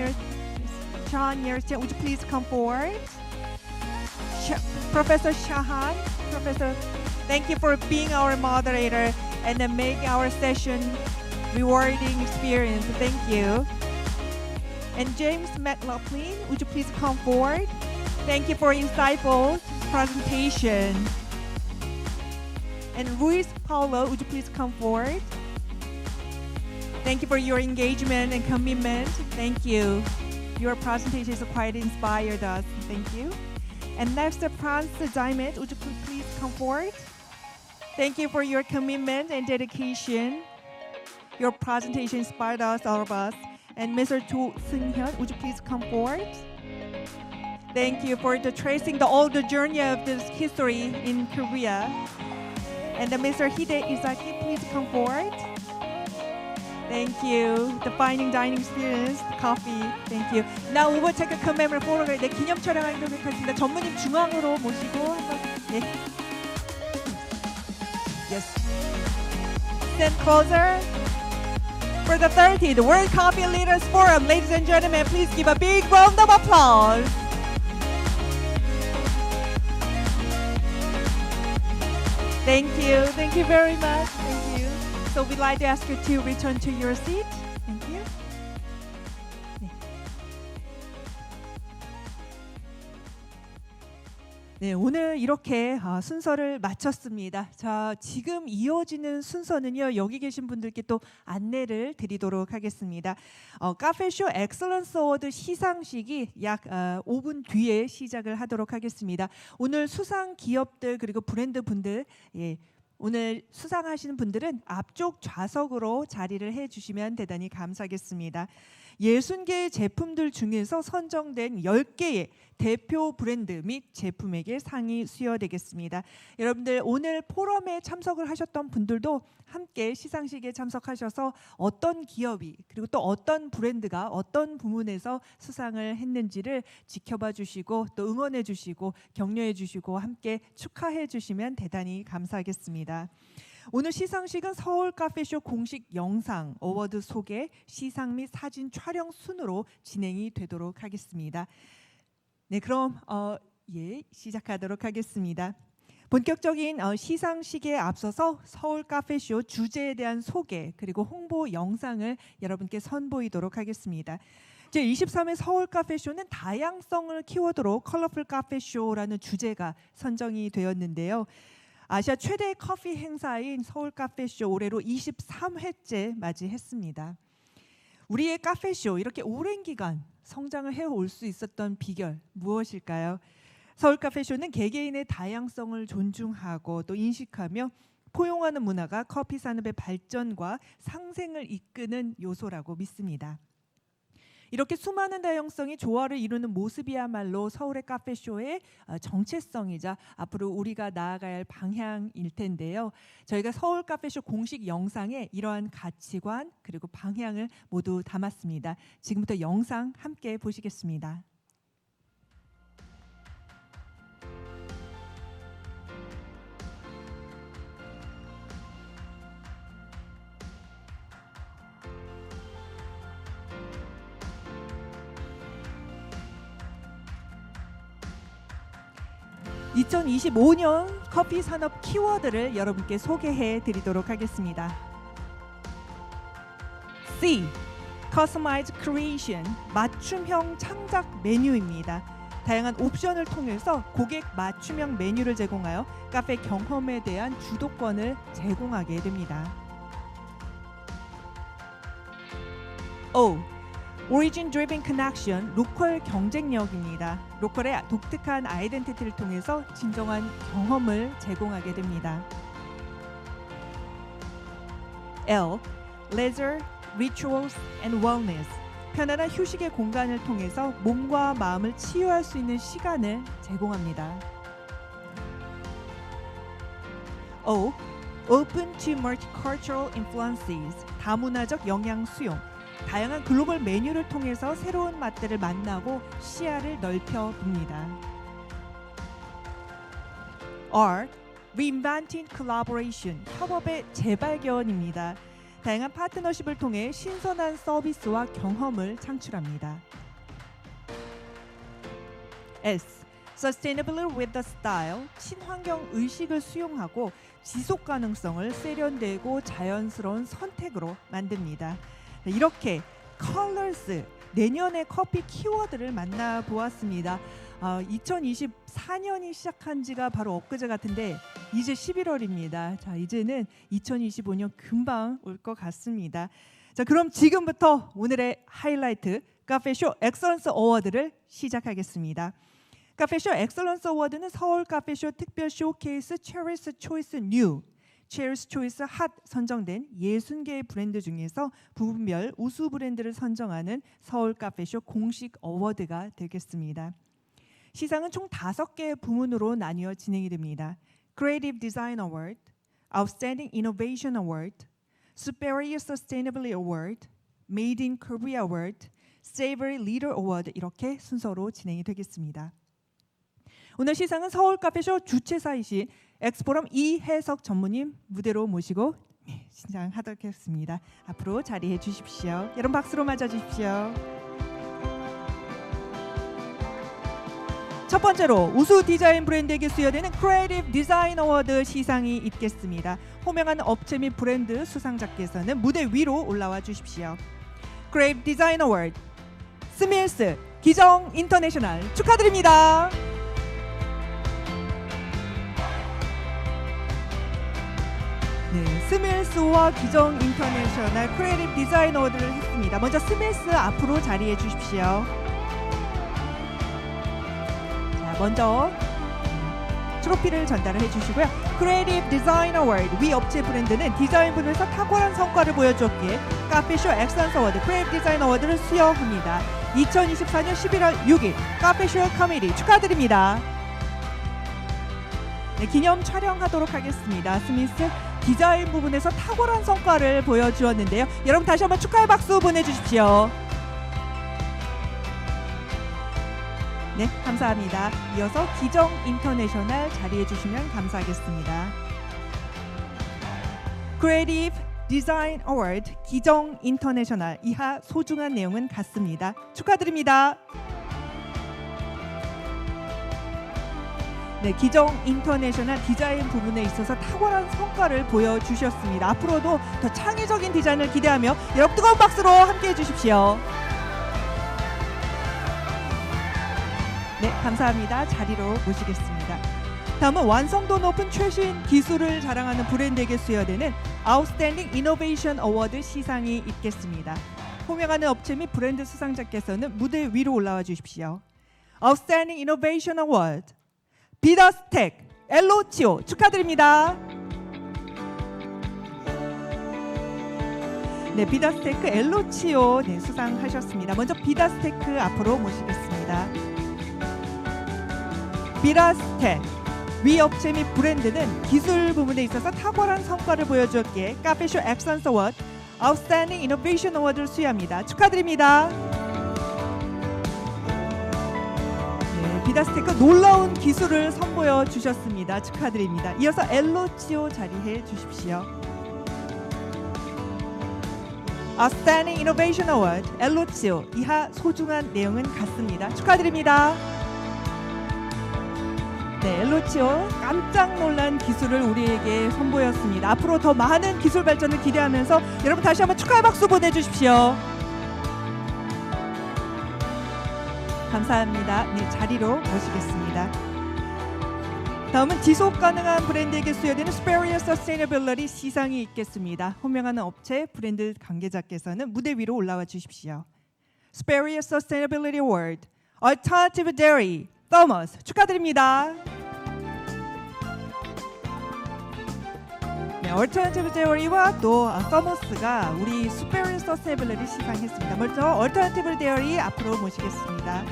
Yersian, would you please come forward? Professor Shahan, thank you for being our moderator and then making our session rewarding experience. Thank you. And James McLaughlin, would you please come forward? Thank you for insightful presentation. And Luis Paulo, would you please come forward? Thank you for your engagement and commitment. Thank you. Your presentation has quite inspired us. Thank you. And next, Franz Diamond, would you please come forward? Thank you for your commitment and dedication. Your presentation inspired us, all of us. And Mr. Cho Seung-hyun, would you please come forward? Thank you for tracing all the journey of this history in Korea. And Mr. Izaki, please come forward. Thank you. The fine dining experience, coffee. Thank you. Now we will take a commemorative photo. 네, 기념 촬영하도록 하겠습니다. 전무님 중앙으로 모시고 한번. 네. Yes. Stand closer. For the 30th World Coffee Leaders Forum, ladies and gentlemen, please give a big round of applause. Thank you very much. Thank you. So we'd like to ask you to return to your seat. Thank you. 네. 네, 오늘 이렇게 순서를 마쳤습니다. 자, 지금 이어지는 순서는요, 여기 계신 분들께 또 안내를 드리도록 하겠습니다. 카페쇼 엑셀런스 어워드 시상식이 약 5분 뒤에 시작을 하도록 하겠습니다. 오늘 수상 기업들 그리고 브랜드 분들, 예, 오늘 수상하시는 분들은 앞쪽 좌석으로 자리를 해주시면 대단히 감사하겠습니다. 60개의 제품들 중에서 선정된 10개의 대표 브랜드 및 제품에게 상이 수여되겠습니다. 여러분들 오늘 포럼에 참석을 하셨던 분들도 함께 시상식에 참석하셔서 어떤 기업이 그리고 또 어떤 브랜드가 어떤 부문에서 수상을 했는지를 지켜봐 주시고 또 응원해 주시고 격려해 주시고 함께 축하해 주시면 대단히 감사하겠습니다. 오늘 시상식은 서울 카페쇼 공식 영상, 어워드 소개, 시상 및 사진 촬영 순으로 진행이 되도록 하겠습니다. 네, 그럼 시작하도록 하겠습니다. 본격적인 시상식에 앞서서 서울 카페쇼 주제에 대한 소개 그리고 홍보 영상을 여러분께 선보이도록 하겠습니다. 제23회 서울 카페쇼는 다양성을 키워드로 컬러풀 카페쇼라는 주제가 선정이 되었는데요. 아시아 최대 커피 행사인 서울 카페쇼 올해로 23회째 맞이했습니다. 우리의 카페쇼 이렇게 오랜 기간 성장을 해올 수 있었던 비결 무엇일까요? 서울 카페쇼는 개개인의 다양성을 존중하고 또 인식하며 포용하는 문화가 커피 산업의 발전과 상생을 이끄는 요소라고 믿습니다. 이렇게 수많은 다양성이 조화를 이루는 모습이야말로 서울의 카페쇼의 정체성이자 앞으로 우리가 나아가야 할 방향일 텐데요. 저희가 서울 카페쇼 공식 영상에 이러한 가치관 그리고 방향을 모두 담았습니다. 지금부터 영상 함께 보시겠습니다. (2025년) 커피 산업 키워드를 여러분께 소개해 드리도록 하겠습니다. C. Customized Creation, 맞춤형 창작 메뉴입니다. 다양한 옵션을 통해서 고객 맞춤형 메뉴를 제공하여 카페 경험에 대한 주도권을 제공하게 됩니다. O. Origin Driven Connection, 로컬 경쟁력입니다. 로컬의 독특한 아이덴티티를 통해서 진정한 경험을 제공하게 됩니다. L. Leisure, Rituals and Wellness, 편안한 휴식의 공간을 통해서 몸과 마음을 치유할 수 있는 시간을 제공합니다. O. Open to multicultural influences, 다문화적 영향 수용, 다양한 글로벌 메뉴를 통해서 새로운 맛들을 만나고 시야를 넓혀 봅니다. R. Reinventing Collaboration, 협업의 재발견입니다. 다양한 파트너십을 통해 신선한 서비스와 경험을 창출합니다. S. Sustainability with the Style, 친환경 의식을 수용하고 지속 가능성을 세련되고 자연스러운 선택으로 만듭니다. 이렇게 Colors, 내년의 커피 키워드를 만나보았습니다. 2024년이 시작한 지가 바로 엊그제 같은데 이제 11월입니다. 자, 이제는 2025년 금방 올 것 같습니다. 자, 그럼 지금부터 오늘의 하이라이트 카페쇼 엑설런스 어워드를 시작하겠습니다. 카페쇼 엑설런스 어워드는 서울 카페쇼 특별 쇼케이스 체리스 초이스 뉴, 체리스 초이스 핫 선정된 60개의 브랜드 중에서 부분별 우수 브랜드를 선정하는 서울 카페쇼 공식 어워드가 되겠습니다. 시상은 총 5개의 부문으로 나뉘어 진행이 됩니다. Creative Design Award, Outstanding Innovation Award, Superior Sustainability Award, Made in Korea Award, Savory Leader Award, 이렇게 순서로 진행이 되겠습니다. 오늘 시상은 서울 카페쇼 주최사이신 엑스포럼 이혜석 전무님 무대로 모시고 시상하도록 하겠습니다. 앞으로 자리해 주십시오. 여러분 박수로 맞아 주십시오. 첫 번째로 우수 디자인 브랜드에게 수여되는 크리에이티브 디자인 어워드 시상이 있겠습니다. 호명한 업체 및 브랜드 수상자께서는 무대 위로 올라와 주십시오. 크리에이티브 디자인 어워드 스밀스 기정 인터내셔널 축하드립니다. 네, 스밀스와 기정 인터내셔널 크리에이티브 디자인 어워드를 했습니다. 먼저 스밀스 앞으로 자리해 주십시오. 먼저 트로피를 전달을 해주시고요. 크리에이티브 디자인 어워드 위 업체 브랜드는 디자인 분야에서 탁월한 성과를 보여주었기에 카페쇼 엑설런스 어워드 크리에이티브 디자인 어워드를 수여합니다. 2024년 11월 6일 카페쇼 커뮤니티 축하드립니다. 네, 기념 촬영하도록 하겠습니다. 스미스 디자인 부분에서 탁월한 성과를 보여주었는데요. 여러분 다시 한번 축하의 박수 보내주십시오. 네, 감사합니다. 이어서 기정 인터내셔널 자리해 주시면 감사하겠습니다. 크리에이티브 디자인 어워드 기정 인터내셔널 이하 소중한 내용은 같습니다. 축하드립니다. 네, 기정 인터내셔널 디자인 부분에 있어서 탁월한 성과를 보여주셨습니다. 앞으로도 더 창의적인 디자인을 기대하며 여러분 뜨거운 박수로 함께해 주십시오. 네, 감사합니다. 자리로 모시겠습니다. 다음은 완성도 높은 최신 기술을 자랑하는 브랜드에게 수여되는 Outstanding Innovation Award 시상이 있겠습니다. 호명하는 업체 및 브랜드 수상자께서는 무대 위로 올라와 주십시오. Outstanding Innovation Award 비더스텍 엘로치오 축하드립니다. 네, 비더스테크 엘로치오 네, 수상하셨습니다. 먼저 비더스테크 앞으로 모시겠습니다. 비더스텍 위 업체 및 브랜드는 기술 부분에 있어서 탁월한 성과를 보여주었기에 카페쇼 엑설런스 어워드 아웃스탠딩 이노베이션 어워드를 수여합니다. 축하드립니다. 네, 비더스테크 놀라운 기술을 선보여 주셨습니다. 축하드립니다. 이어서 엘로치오 자리해 주십시오. Outstanding Innovation Award 엘로치오 이하 소중한 내용은 같습니다. 축하드립니다. 네, 엘로치오 깜짝 놀란 기술을 우리에게 선보였습니다. 앞으로 더 많은 기술 발전을 기대하면서 여러분 다시 한번 축하의 박수 보내주십시오. 감사합니다. 네, 자리로 모시겠습니다. 다음은 지속 가능한 브랜드에게 수여되는 Superior Sustainability 시상이 있겠습니다. 호명하는 업체 브랜드 관계자께서는 무대 위로 올라와 주십시오. Superior Sustainability Award, Untitled Dairy, Thomas 축하드립니다. 네, Alternative Dairy와 또 Thomas가 우리 Superior Sustainability 시상했습니다. 먼저 Alternative Dairy 앞으로 모시겠습니다.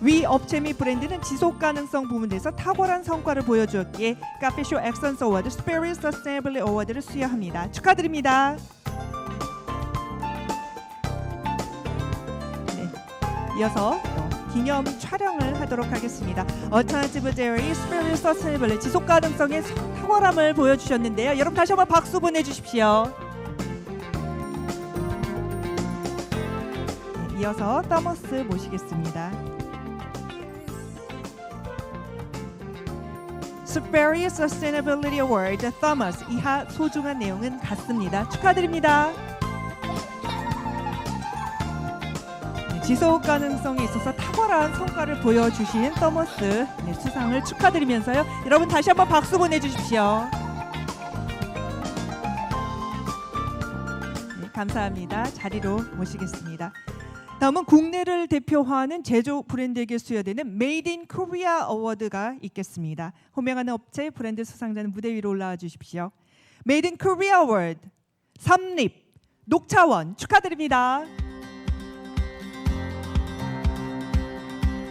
위 업체 및 브랜드는 지속 가능성 부문에서 탁월한 성과를 보여주었기에 카페쇼 엑선스 어워드 Superior Sustainability 어워드를 수여합니다. 축하드립니다. 네, 이어서 기념 촬영을 하도록 하겠습니다. Alternative Dairy Superior Sustainability 지속 가능성의 탁월함을 보여주셨는데요. 여러분 다시 한번 박수 보내주십시오. 네, 이어서 더머스 모시겠습니다. Superior Sustainability Award, Thomas. 이하 소중한 내용은 같습니다. 축하드립니다. 네, 지속 가능성에 있어서 탁월한 성과를 보여주신 thomas 네, 수상을 축하드리면서요. 여러분 다시 한번 박수 보내주십시오. 네, 감사합니다. 자리로 모시겠습니다. 다음은 국내를 대표하는 제조 브랜드에게 수여되는 Made in Korea 어워드가 있겠습니다. 호명하는 업체 브랜드 수상자는 무대 위로 올라와 주십시오. Made in Korea Award, 삼립, 녹차원 축하드립니다.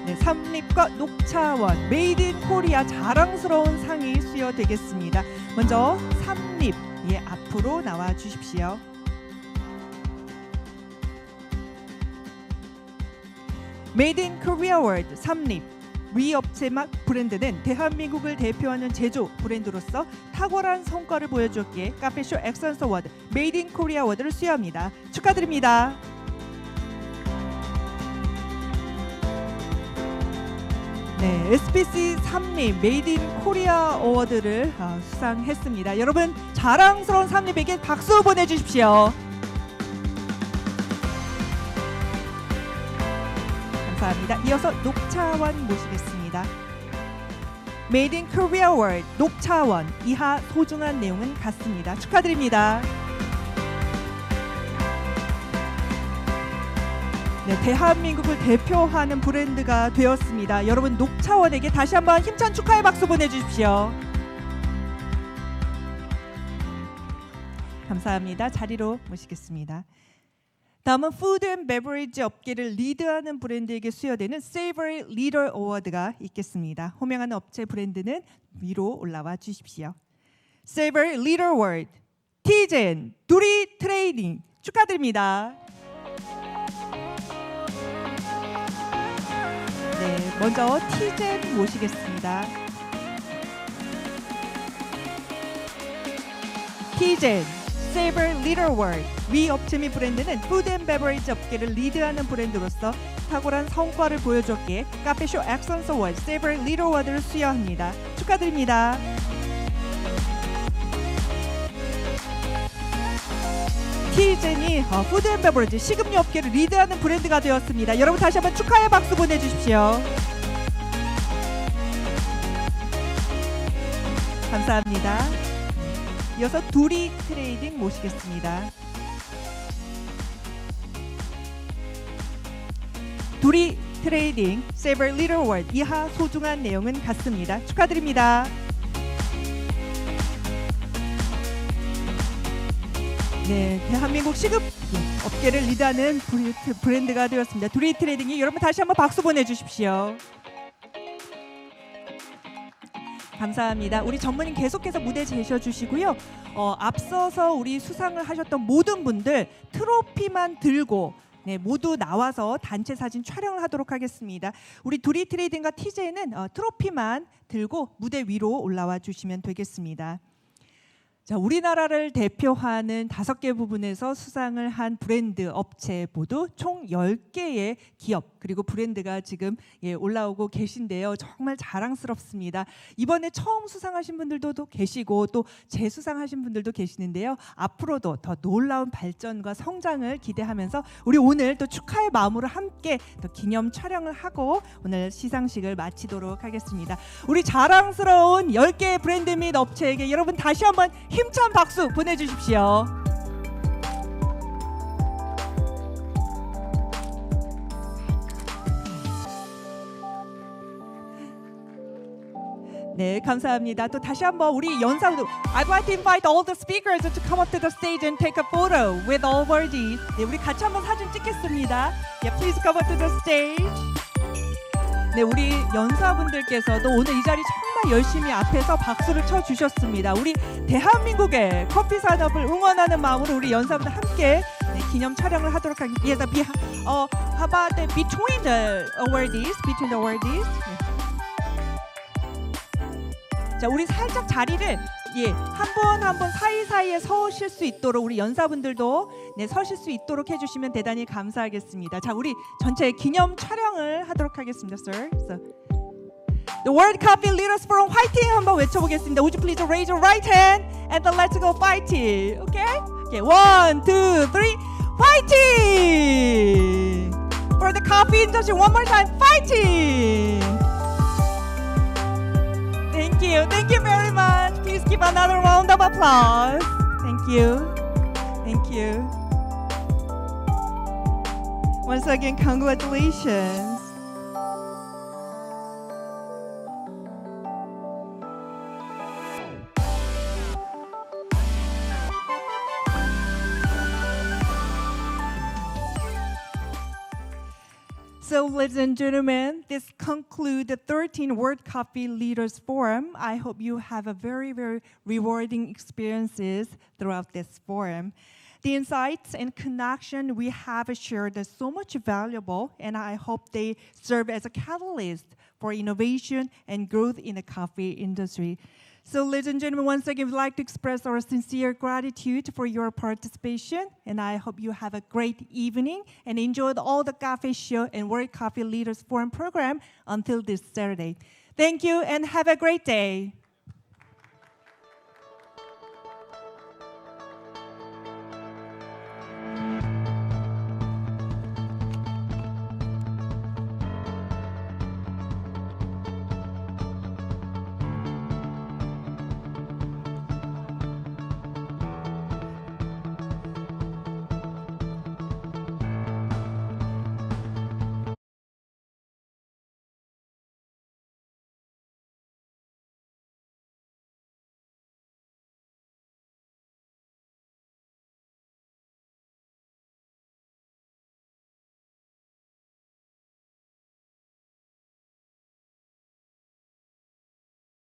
네, 삼립과 녹차원, Made in Korea 자랑스러운 상이 수여되겠습니다. 먼저 삼립 앞으로 나와 주십시오. Made in Korea Award 삼립 위 업체 막 브랜드는 대한민국을 대표하는 제조 브랜드로서 탁월한 성과를 보여주었기에 카페쇼 엑선스 어워드 Made in Korea 어워드를 수여합니다. 축하드립니다. 네, SPC 삼립 Made in Korea 어워드를 수상했습니다. 여러분 자랑스러운 삼립에게 박수 보내주십시오. 감사합니다. 이어서 녹차원 모시겠습니다. Made in Korea Award 녹차원 이하 소중한 내용은 같습니다. 축하드립니다. 네, 대한민국을 대표하는 브랜드가 되었습니다. 여러분 녹차원에게 다시 한번 힘찬 축하의 박수 보내주십시오. 감사합니다. 자리로 모시겠습니다. 다음은 푸드 앤 베버리지 업계를 리드하는 브랜드에게 수여되는 Savory Leader 어워드가 있겠습니다. 호명하는 업체 브랜드는 위로 올라와 주십시오. Savory Leader Award, 티젠, 두리 트레이딩 축하드립니다. 네, 먼저 티젠 모시겠습니다. 티젠 Savory Leader Award 위 업체 및 브랜드는 푸드 앤 베버리지 업계를 리드하는 브랜드로서 탁월한 성과를 보여줬기에 카페쇼 엑선스 어워드 Savory Leader Award를 수여합니다. 축하드립니다. 티젠이 푸드 앤 베버리지 식음료 업계를 리드하는 브랜드가 되었습니다. 여러분 다시 한번 축하의 박수 보내주십시오. 감사합니다. 이어서 두리 트레이딩 모시겠습니다. 두리 트레이딩 Savory Leader Award 이하 소중한 내용은 같습니다. 축하드립니다. 네, 대한민국 식업 업계를 리드하는 브랜드가 되었습니다. 두리 트레이딩이 여러분 다시 한번 박수 보내주십시오. 감사합니다. 우리 전무님 계속해서 무대 제셔주시고요. 앞서서 우리 수상을 하셨던 모든 분들 트로피만 들고 네, 모두 나와서 단체 사진 촬영을 하도록 하겠습니다. 우리 두리 트레이딩과 TJ는 트로피만 들고 무대 위로 올라와 주시면 되겠습니다. 자, 우리나라를 대표하는 5개 부분에서 수상을 한 브랜드 업체 모두 총 10개의 기업 그리고 브랜드가 지금 올라오고 계신데요. 정말 자랑스럽습니다. 이번에 처음 수상하신 분들도 계시고 또 재수상하신 분들도 계시는데요. 앞으로도 더 놀라운 발전과 성장을 기대하면서 우리 오늘 또 축하의 마음으로 함께 또 기념 촬영을 하고 오늘 시상식을 마치도록 하겠습니다. 우리 자랑스러운 10개의 브랜드 및 업체에게 여러분 다시 한번 힘찬 박수 보내주십시오. 네, 감사합니다. 또 다시 한번 우리 연사분들, I'd like to invite all the speakers to come up to the stage and take a photo with all awardees. 네, 우리 같이 한번 사진 찍겠습니다. Yeah, please come up to the stage. 네, 우리 연사분들께서도 오늘 이 자리 정말 열심히 앞에서 박수를 쳐 주셨습니다. 우리 대한민국의 커피 산업을 응원하는 마음으로 우리 연사분들 함께 기념 촬영을 하도록 하겠습니다. How about between the awardees? Between the awardees? 네. 자, 우리 살짝 자리를 한 분 한 분 사이사이에 서실 수 있도록 우리 연사분들도 서실 수 있도록 해주시면 대단히 감사하겠습니다. 자, 우리 전체 기념 촬영을 하도록 하겠습니다, sir. So, the World Coffee Leaders Forum 화이팅 한번 외쳐보겠습니다. Would you please raise your right hand and then let's go fighting. Okay? Okay, 1, 2, 3, fighting! For the coffee industry, one more time, fighting! Thank you very much. Please give another round of applause. Thank you. Thank you. Once again, congratulations. So, ladies and gentlemen, this concludes the 13th World Coffee Leaders Forum. I hope you have a very, very rewarding experiences throughout this forum. The insights and connection we have shared are so much valuable, and I hope they serve as a catalyst for innovation and growth in the coffee industry. So, ladies and gentlemen, once again, we'd like to express our sincere gratitude for your participation, and I hope you have a great evening and enjoyed all the Cafe Show and World Coffee Leaders Forum program until this Saturday. Thank you, and have a great day.